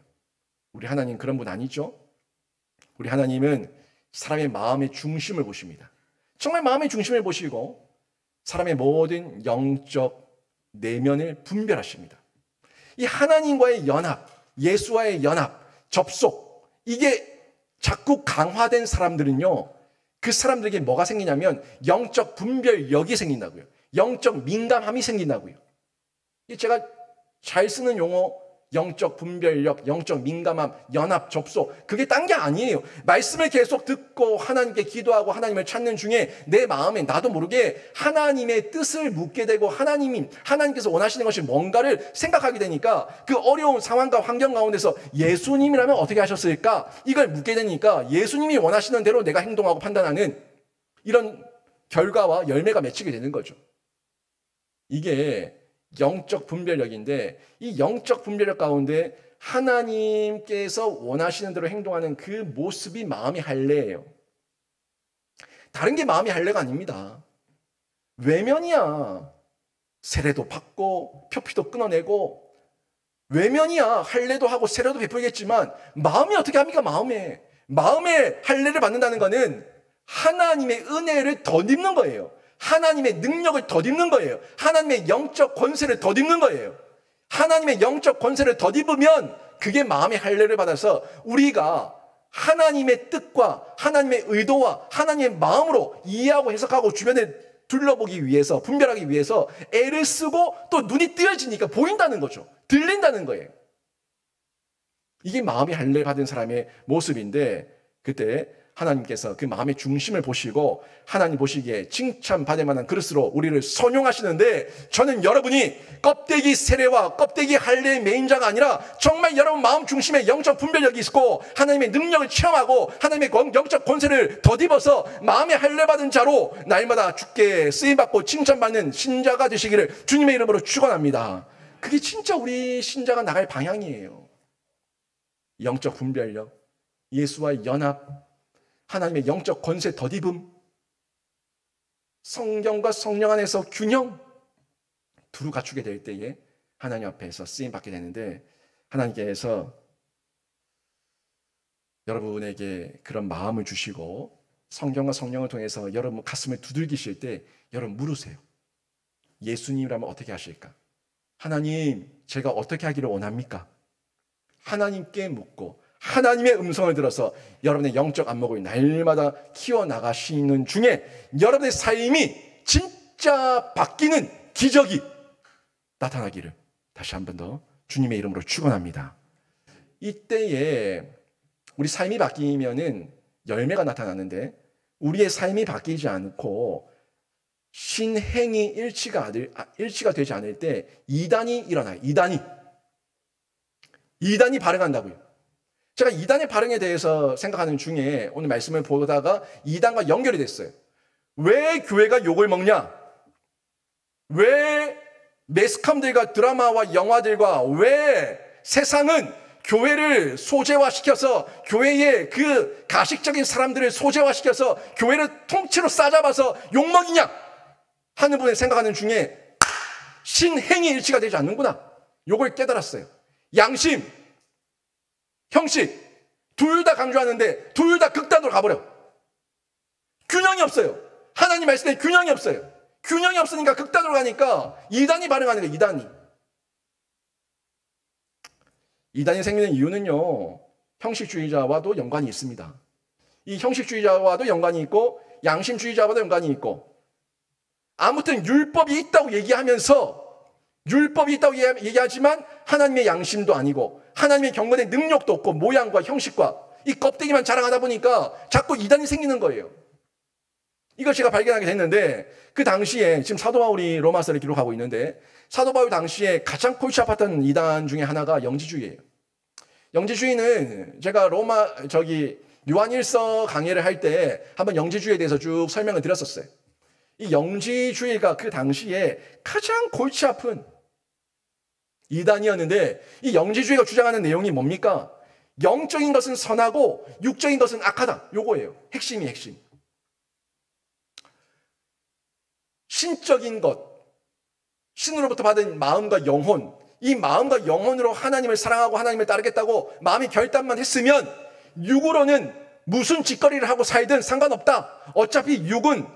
우리 하나님 그런 분 아니죠? 우리 하나님은 사람의 마음의 중심을 보십니다. 정말 마음의 중심을 보시고 사람의 모든 영적 내면을 분별하십니다. 이 하나님과의 연합, 예수와의 연합, 접속, 이게 자꾸 강화된 사람들은요, 그 사람들에게 뭐가 생기냐면 영적 분별력이 생긴다고요. 영적 민감함이 생긴다고요. 제가 잘 쓰는 용어, 영적 분별력, 영적 민감함, 연합, 접속, 그게 딴 게 아니에요. 말씀을 계속 듣고 하나님께 기도하고 하나님을 찾는 중에 내 마음에 나도 모르게 하나님의 뜻을 묻게 되고 하나님께서 원하시는 것이 뭔가를 생각하게 되니까 그 어려운 상황과 환경 가운데서 예수님이라면 어떻게 하셨을까? 이걸 묻게 되니까 예수님이 원하시는 대로 내가 행동하고 판단하는 이런 결과와 열매가 맺히게 되는 거죠. 이게 영적 분별력인데 이 영적 분별력 가운데 하나님께서 원하시는 대로 행동하는 그 모습이 마음의 할례예요. 다른 게 마음의 할례가 아닙니다. 외면이야. 세례도 받고 표피도 끊어내고 외면이야. 할례도 하고 세례도 베풀겠지만 마음이 어떻게 합니까? 마음의 할례를 받는다는 것은 하나님의 은혜를 덧입는 거예요. 하나님의 능력을 덧입는 거예요. 하나님의 영적 권세를 덧입는 거예요. 하나님의 영적 권세를 덧입으면 그게 마음의 할례를 받아서 우리가 하나님의 뜻과 하나님의 의도와 하나님의 마음으로 이해하고 해석하고 주변에 둘러보기 위해서, 분별하기 위해서 애를 쓰고 또 눈이 뜨여지니까 보인다는 거죠. 들린다는 거예요. 이게 마음의 할례 받은 사람의 모습인데, 그때 하나님께서 그 마음의 중심을 보시고 하나님 보시기에 칭찬받을 만한 그릇으로 우리를 선용하시는데, 저는 여러분이 껍데기 세례와 껍데기 할례의 메인자가 아니라 정말 여러분 마음 중심에 영적 분별력이 있고 하나님의 능력을 체험하고 하나님의 영적 권세를 덧입어서 마음의 할례 받은 자로 날마다 주께 쓰임받고 칭찬받는 신자가 되시기를 주님의 이름으로 축원합니다. 그게 진짜 우리 신자가 나갈 방향이에요. 영적 분별력, 예수와 연합, 하나님의 영적 권세 덧입음, 성경과 성령 안에서 균형, 두루 갖추게 될 때에 하나님 앞에서 쓰임받게 되는데, 하나님께서 여러분에게 그런 마음을 주시고 성경과 성령을 통해서 여러분 가슴을 두들기실 때 여러분 물으세요. 예수님이라면 어떻게 하실까? 하나님, 제가 어떻게 하기를 원합니까? 하나님께 묻고 하나님의 음성을 들어서 여러분의 영적 안목을 날마다 키워나가시는 중에 여러분의 삶이 진짜 바뀌는 기적이 나타나기를 다시 한 번 더 주님의 이름으로 축원합니다. 이때에 우리 삶이 바뀌면은 열매가 나타나는데, 우리의 삶이 바뀌지 않고 신행이 일치가 되지 않을 때 이단이 일어나요. 이단이 발행한다고요. 제가 이단의 발행에 대해서 생각하는 중에 오늘 말씀을 보다가 이단과 연결이 됐어요. 왜 교회가 욕을 먹냐? 왜 매스컴들과 드라마와 영화들과 왜 세상은 교회를 소재화시켜서 교회의 그 가식적인 사람들을 소재화시켜서 교회를 통째로 싸잡아서 욕먹이냐 하는 분을 생각하는 중에 신행이 일치가 되지 않는구나. 요걸 깨달았어요. 양심, 형식 둘 다 강조하는데 둘 다 극단으로 가버려. 균형이 없어요. 하나님 말씀에 균형이 없어요. 균형이 없으니까 극단으로 가니까 이단이 발행하는 거예요. 이단이 생기는 이유는요, 형식주의자와도 연관이 있습니다. 이 형식주의자와도 연관이 있고 양심주의자와도 연관이 있고, 아무튼 율법이 있다고 얘기하지만 하나님의 양심도 아니고 하나님의 경건의 능력도 없고 모양과 형식과 이 껍데기만 자랑하다 보니까 자꾸 이단이 생기는 거예요. 이걸 제가 발견하게 됐는데, 그 당시에 지금 사도 바울이 로마서를 기록하고 있는데, 사도 바울 당시에 가장 골치 아팠던 이단 중에 하나가 영지주의예요. 영지주의는 제가 요한일서 강의를 할 때 한번 영지주의에 대해서 쭉 설명을 드렸었어요. 이 영지주의가 그 당시에 가장 골치 아픈 이단이었는데, 이 영지주의가 주장하는 내용이 뭡니까? 영적인 것은 선하고 육적인 것은 악하다. 요거예요. 핵심. 신적인 것, 신으로부터 받은 마음과 영혼, 이 마음과 영혼으로 하나님을 사랑하고 하나님을 따르겠다고 마음이 결단만 했으면 육으로는 무슨 짓거리를 하고 살든 상관없다. 어차피 육은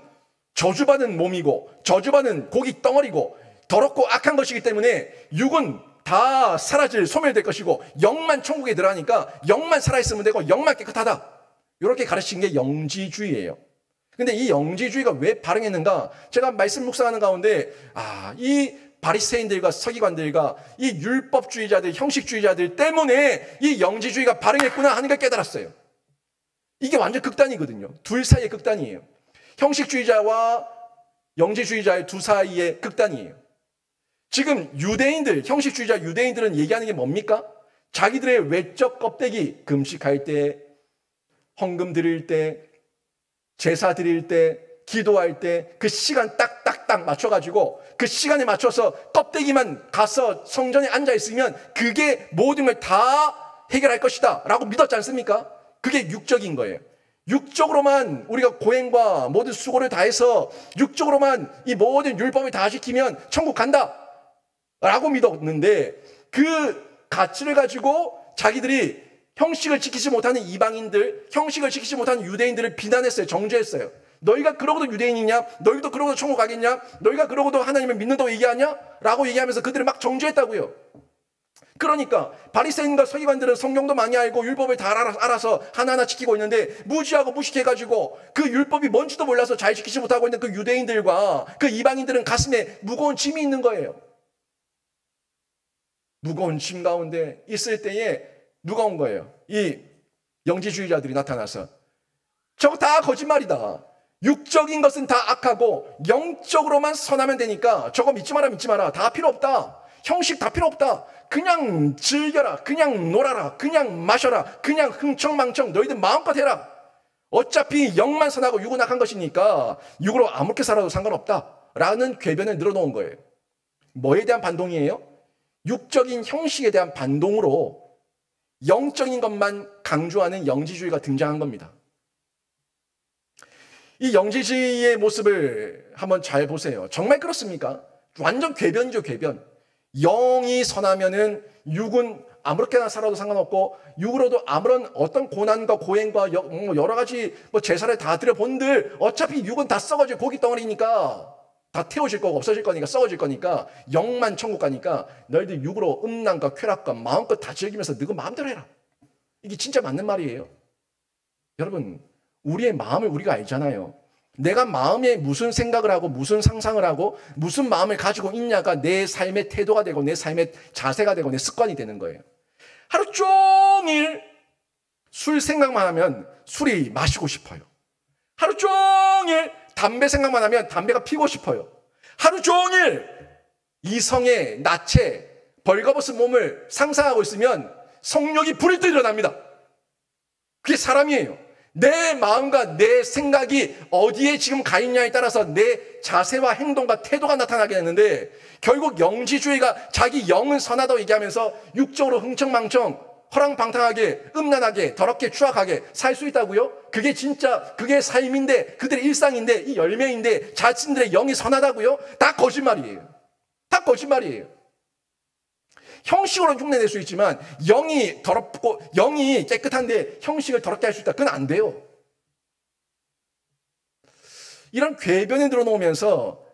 저주받은 몸이고 저주받은 고기 덩어리고 더럽고 악한 것이기 때문에 육은 다 소멸될 것이고 영만 천국에 들어가니까 영만 살아있으면 되고 영만 깨끗하다. 이렇게 가르친 게 영지주의예요. 근데 이 영지주의가 왜 발행했는가? 제가 말씀 묵상하는 가운데 이 바리새인들과 서기관들과 이 율법주의자들, 형식주의자들 때문에 이 영지주의가 발행했구나 하는 걸 깨달았어요. 이게 완전 극단이거든요. 둘 사이의 극단이에요. 형식주의자와 영지주의자의 두 사이의 극단이에요. 지금 형식주의자 유대인들은 얘기하는 게 뭡니까? 자기들의 외적 껍데기, 금식할 때, 헌금 드릴 때, 제사 드릴 때, 기도할 때 그 시간 딱딱딱 맞춰가지고 그 시간에 맞춰서 껍데기만 가서 성전에 앉아있으면 그게 모든 걸 다 해결할 것이다 라고 믿었지 않습니까? 그게 육적인 거예요. 육적으로만 우리가 고행과 모든 수고를 다해서 육적으로만 이 모든 율법을 다 지키면 천국 간다 라고 믿었는데, 그 가치를 가지고 자기들이 형식을 지키지 못하는 이방인들, 형식을 지키지 못하는 유대인들을 비난했어요. 정죄했어요. 너희가 그러고도 유대인이냐? 너희도 그러고도 천국 가겠냐? 너희가 그러고도 하나님을 믿는다고 얘기하냐? 라고 얘기하면서 그들을 막 정죄했다고요. 그러니까 바리새인과 서기관들은 성경도 많이 알고 율법을 다 알아서 하나하나 지키고 있는데 무지하고 무식해가지고 그 율법이 뭔지도 몰라서 잘 지키지 못하고 있는 그 유대인들과 그 이방인들은 가슴에 무거운 짐이 있는 거예요. 무거운 짐 가운데 있을 때에 누가 온 거예요? 이 영지주의자들이 나타나서 저거 다 거짓말이다. 육적인 것은 다 악하고 영적으로만 선하면 되니까 저거 믿지 마라 믿지 마라. 다 필요 없다. 형식 다 필요 없다. 그냥 즐겨라. 그냥 놀아라. 그냥 마셔라. 그냥 흥청망청 너희들 마음껏 해라. 어차피 영만 선하고 육은 악한 것이니까 육으로 아무렇게 살아도 상관없다. 라는 궤변을 늘어놓은 거예요. 뭐에 대한 반동이에요? 육적인 형식에 대한 반동으로 영적인 것만 강조하는 영지주의가 등장한 겁니다. 이 영지주의의 모습을 한번 잘 보세요. 정말 그렇습니까? 완전 궤변이죠, 궤변. 영이 선하면은 육은 아무렇게나 살아도 상관없고 육으로도 아무런 어떤 고난과 고행과 여러 가지 제사를 다 드려본들 어차피 육은 다 썩어질 고기 덩어리니까 다 태워질 거고 없어질 거니까 썩어질 거니까 영만 천국 가니까 너희들 육으로 음란과 쾌락과 마음껏 다 즐기면서 너희 마음대로 해라. 이게 진짜 맞는 말이에요. 여러분 우리의 마음을 우리가 알잖아요. 내가 마음에 무슨 생각을 하고 무슨 상상을 하고 무슨 마음을 가지고 있냐가 내 삶의 태도가 되고 내 삶의 자세가 되고 내 습관이 되는 거예요. 하루 종일 술 생각만 하면 술이 마시고 싶어요. 하루 종일 담배 생각만 하면 담배가 피고 싶어요. 하루 종일 이성의 나체 벌거벗은 몸을 상상하고 있으면 성욕이 불이 떠 일어납니다. 그게 사람이에요. 내 마음과 내 생각이 어디에 지금 가 있냐에 따라서 내 자세와 행동과 태도가 나타나게 되는데 결국 영지주의가 자기 영은 선하다고 얘기하면서 육적으로 흥청망청 허랑방탕하게 음란하게 더럽게 추악하게 살 수 있다고요? 그게 진짜 그게 삶인데 그들의 일상인데 이 열매인데 자신들의 영이 선하다고요? 다 거짓말이에요. 다 거짓말이에요. 형식으로는 흉내낼 수 있지만 영이 더럽고 영이 깨끗한데 형식을 더럽게 할 수 있다. 그건 안 돼요. 이런 궤변에 들어놓으면서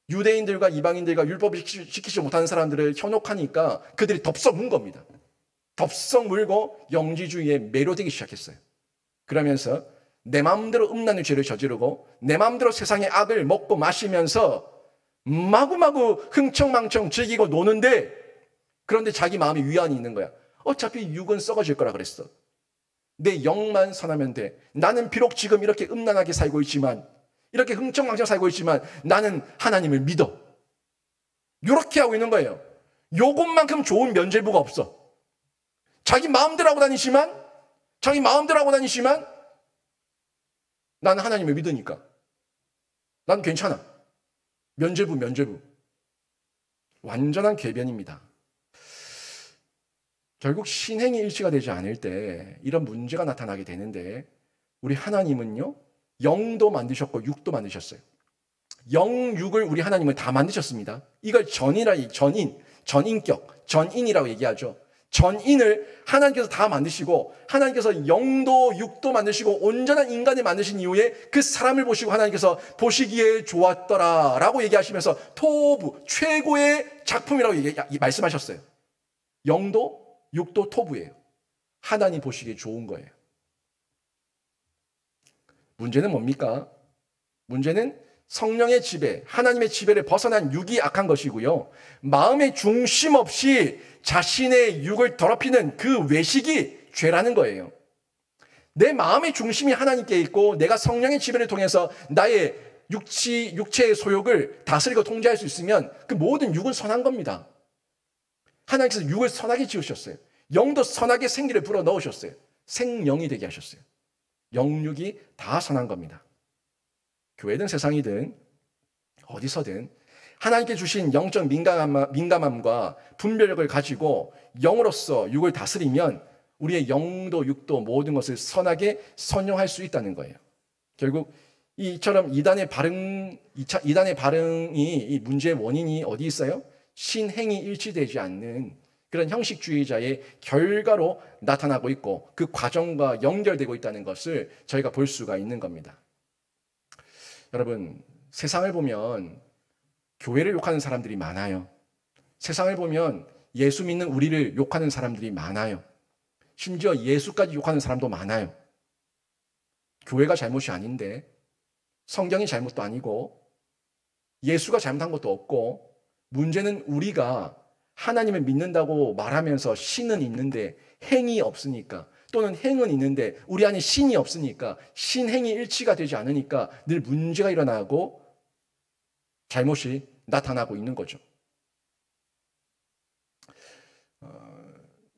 유대인들과 이방인들과 율법을 지키지 못하는 사람들을 현혹하니까 그들이 덥석 문 겁니다. 덥석 물고 영지주의에 매료되기 시작했어요. 그러면서 내 마음대로 음란의 죄를 저지르고 내 마음대로 세상의 악을 먹고 마시면서 마구마구 흥청망청 즐기고 노는데 그런데 자기 마음에 위안이 있는 거야. 어차피 육은 썩어질 거라 그랬어. 내 영만 선하면 돼. 나는 비록 지금 이렇게 음란하게 살고 있지만 이렇게 흥청망청 살고 있지만 나는 하나님을 믿어. 이렇게 하고 있는 거예요. 요것만큼 좋은 면죄부가 없어. 자기 마음대로 하고 다니지만 나는 하나님을 믿으니까. 난 괜찮아. 면죄부. 완전한 궤변입니다. 결국 신행이 일치가 되지 않을 때 이런 문제가 나타나게 되는데 우리 하나님은요. 영도 만드셨고 육도 만드셨어요. 영, 육을 우리 하나님은 다 만드셨습니다. 이걸 전인격, 전인이라고 얘기하죠. 전인을 하나님께서 다 만드시고 하나님께서 영도 육도 만드시고 온전한 인간을 만드신 이후에 그 사람을 보시고 하나님께서 보시기에 좋았더라 라고 얘기하시면서 토부, 최고의 작품이라고 말씀하셨어요. 영도 육도 토부예요. 하나님 보시기에 좋은 거예요. 문제는 뭡니까? 문제는 성령의 지배, 하나님의 지배를 벗어난 육이 악한 것이고요. 마음의 중심 없이 자신의 육을 더럽히는 그 외식이 죄라는 거예요. 내 마음의 중심이 하나님께 있고 내가 성령의 지배를 통해서 나의 육체의 소욕을 다스리고 통제할 수 있으면 그 모든 육은 선한 겁니다. 하나님께서 육을 선하게 지으셨어요. 영도 선하게 생기를 불어 넣으셨어요. 생영이 되게 하셨어요. 영육이 다 선한 겁니다. 교회든 세상이든 어디서든 하나님께 주신 영적 민감함과 분별력을 가지고 영으로서 육을 다스리면 우리의 영도 육도 모든 것을 선하게 선용할 수 있다는 거예요. 결국 이처럼 이단의 반응이 이 문제의 원인이 어디 있어요? 신행이 일치되지 않는 그런 형식주의자의 결과로 나타나고 있고 그 과정과 연결되고 있다는 것을 저희가 볼 수가 있는 겁니다. 여러분, 세상을 보면 교회를 욕하는 사람들이 많아요. 세상을 보면 예수 믿는 우리를 욕하는 사람들이 많아요. 심지어 예수까지 욕하는 사람도 많아요. 교회가 잘못이 아닌데, 성경이 잘못도 아니고, 예수가 잘못한 것도 없고, 문제는 우리가 하나님을 믿는다고 말하면서 신은 있는데 행이 없으니까, 또는 행은 있는데 우리 안에 신이 없으니까, 신행이 일치가 되지 않으니까 늘 문제가 일어나고 잘못이 나타나고 있는 거죠.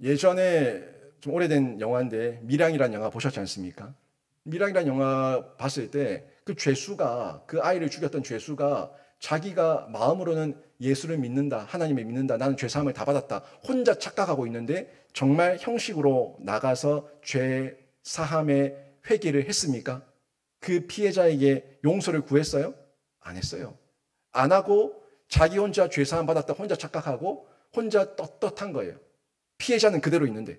예전에 좀 오래된 영화인데 밀양이라는 영화 보셨지 않습니까? 밀양이라는 영화 봤을 때 그 죄수가, 그 아이를 죽였던 죄수가 자기가 마음으로는 예수를 믿는다, 하나님을 믿는다, 나는 죄사함을 다 받았다 혼자 착각하고 있는데 정말 형식으로 나가서 죄사함의 회개를 했습니까? 그 피해자에게 용서를 구했어요? 안 했어요. 안 하고 자기 혼자 죄사함 받았다 혼자 착각하고 혼자 떳떳한 거예요. 피해자는 그대로 있는데.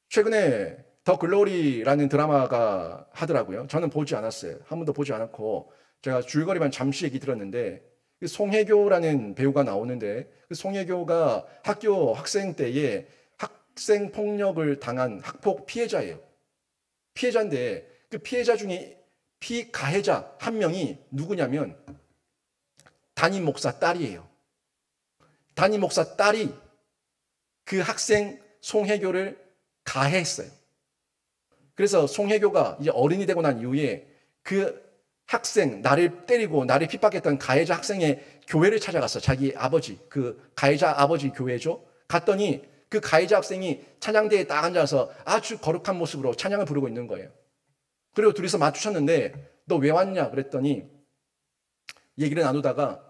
최근에 더 글로리라는 드라마가 하더라고요. 저는 보지 않았어요. 한 번도 보지 않았고 제가 줄거리만 잠시 얘기 들었는데, 송혜교라는 배우가 나오는데, 그 송혜교가 학교 학생 때에 학생 폭력을 당한 학폭 피해자예요. 피해자인데 그 피해자 중에 피가해자 한 명이 누구냐면 담임 목사 딸이에요. 담임 목사 딸이 그 학생 송혜교를 가해했어요. 그래서 송혜교가 이제 어른이 되고 난 이후에 그 학생, 나를 때리고 나를 핍박했던 가해자 학생의 교회를 찾아갔어. 자기 아버지, 그 가해자 아버지 교회죠. 갔더니 그 가해자 학생이 찬양대에 딱 앉아서 아주 거룩한 모습으로 찬양을 부르고 있는 거예요. 그리고 둘이서 마주쳤는데 너 왜 왔냐 그랬더니 얘기를 나누다가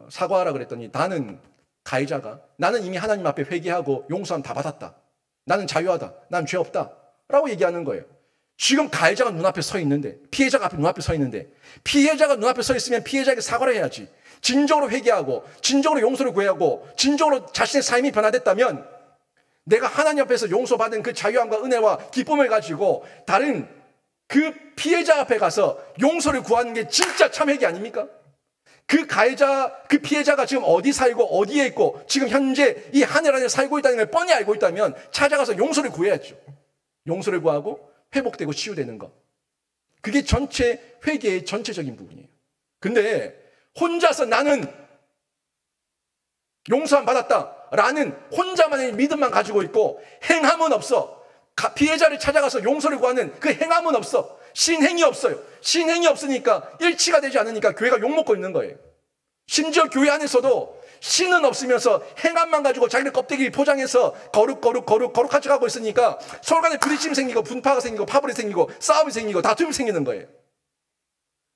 사과하라 그랬더니 나는 가해자가, 나는 이미 하나님 앞에 회개하고 용서함 다 받았다. 나는 자유하다. 난 죄 없다. 라고 얘기하는 거예요. 지금 가해자가 눈앞에 서 있는데, 피해자가 앞에 눈앞에 서 있는데, 피해자가 눈앞에 서 있으면 피해자에게 사과를 해야지. 진정으로 회개하고, 진정으로 용서를 구하고, 진정으로 자신의 삶이 변화됐다면 내가 하나님 앞에서 용서받은 그 자유함과 은혜와 기쁨을 가지고 다른 그 피해자 앞에 가서 용서를 구하는 게 진짜 참 회개 아닙니까? 그 가해자, 그 피해자가 지금 어디 살고 어디에 있고 지금 현재 이 하늘 안에 살고 있다는 걸 뻔히 알고 있다면 찾아가서 용서를 구해야죠. 용서를 구하고 회복되고 치유되는 것. 그게 전체 회개의 전체적인 부분이에요. 근데 혼자서 나는 용서함 받았다라는 혼자만의 믿음만 가지고 있고 행함은 없어. 피해자를 찾아가서 용서를 구하는 그 행함은 없어. 신행이 없어요. 신행이 없으니까 일치가 되지 않으니까 교회가 욕먹고 있는 거예요. 심지어 교회 안에서도 신은 없으면서 행함만 가지고 자기네 껍데기 포장해서 거룩하게 가고 있으니까 서로 간에 부딪힘 생기고 분파가 생기고 파벌이 생기고 싸움이 생기고 다툼이 생기는 거예요.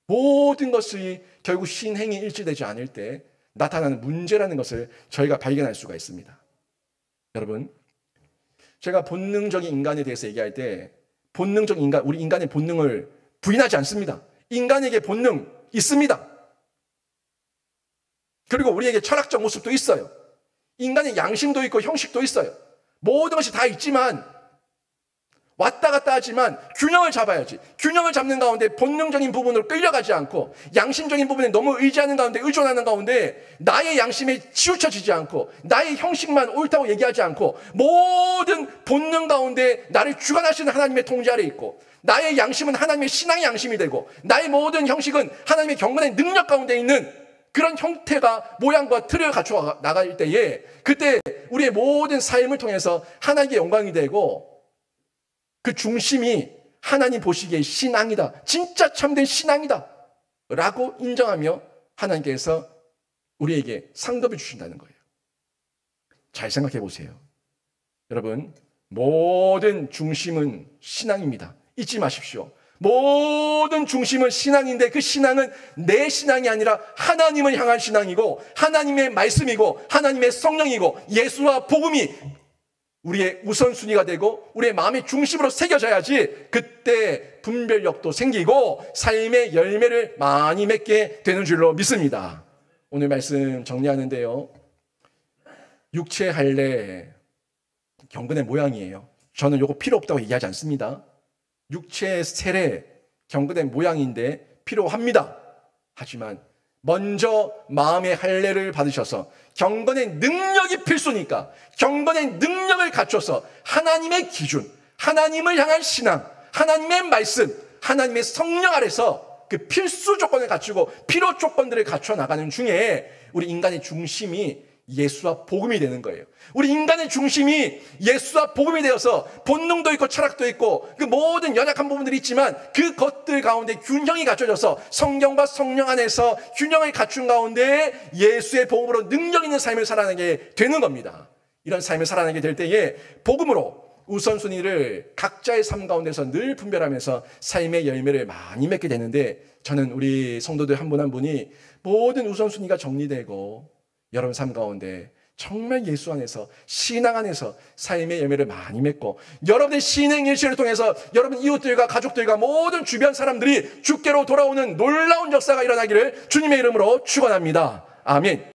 모든 것이 결국 신행이 일치되지 않을 때 나타나는 문제라는 것을 저희가 발견할 수가 있습니다. 여러분, 제가 본능적인 인간에 대해서 얘기할 때 본능적인 인간, 우리 인간의 본능을 부인하지 않습니다. 인간에게 본능 있습니다. 그리고 우리에게 철학적 모습도 있어요. 인간의 양심도 있고 형식도 있어요. 모든 것이 다 있지만 왔다 갔다 하지만 균형을 잡아야지. 균형을 잡는 가운데 본능적인 부분으로 끌려가지 않고 양심적인 부분에 너무 의지하는 가운데 의존하는 가운데 나의 양심에 치우쳐지지 않고 나의 형식만 옳다고 얘기하지 않고 모든 본능 가운데 나를 주관하시는 하나님의 통제 아래 있고 나의 양심은 하나님의 신앙의 양심이 되고 나의 모든 형식은 하나님의 경건의 능력 가운데 있는 그런 형태가 모양과 틀을 갖추어 나갈 때에 그때 우리의 모든 삶을 통해서 하나님께 영광이 되고 그 중심이 하나님 보시기에 신앙이다. 진짜 참된 신앙이다. 라고 인정하며 하나님께서 우리에게 상급을 주신다는 거예요. 잘 생각해 보세요. 여러분, 모든 중심은 신앙입니다. 잊지 마십시오. 모든 중심은 신앙인데 그 신앙은 내 신앙이 아니라 하나님을 향한 신앙이고 하나님의 말씀이고 하나님의 성령이고 예수와 복음이 우리의 우선순위가 되고 우리의 마음의 중심으로 새겨져야지 그때 분별력도 생기고 삶의 열매를 많이 맺게 되는 줄로 믿습니다. 오늘 말씀 정리하는데요. 육체 할례 경건의 모양이에요. 저는 이거 필요 없다고 얘기하지 않습니다. 육체 세례 경건의 모양인데 필요합니다. 하지만 먼저 마음의 할례를 받으셔서 경건의 능력이 필수니까 경건의 능력을 갖춰서 하나님의 기준, 하나님을 향한 신앙, 하나님의 말씀, 하나님의 성령 아래서 그 필수 조건을 갖추고 필요 조건들을 갖춰 나가는 중에 우리 인간의 중심이 예수와 복음이 되는 거예요. 우리 인간의 중심이 예수와 복음이 되어서 본능도 있고 철학도 있고 그 모든 연약한 부분들이 있지만 그 것들 가운데 균형이 갖춰져서 성경과 성령 안에서 균형을 갖춘 가운데 예수의 복음으로 능력 있는 삶을 살아내게 되는 겁니다. 이런 삶을 살아내게 될 때에 복음으로 우선순위를 각자의 삶 가운데서 늘 분별하면서 삶의 열매를 많이 맺게 되는데, 저는 우리 성도들 한 분 한 분이 모든 우선순위가 정리되고 여러분 삶 가운데 정말 예수 안에서 신앙 안에서 삶의 열매를 많이 맺고 여러분의 신행 일시를 통해서 여러분 이웃들과 가족들과 모든 주변 사람들이 주께로 돌아오는 놀라운 역사가 일어나기를 주님의 이름으로 축원합니다. 아멘.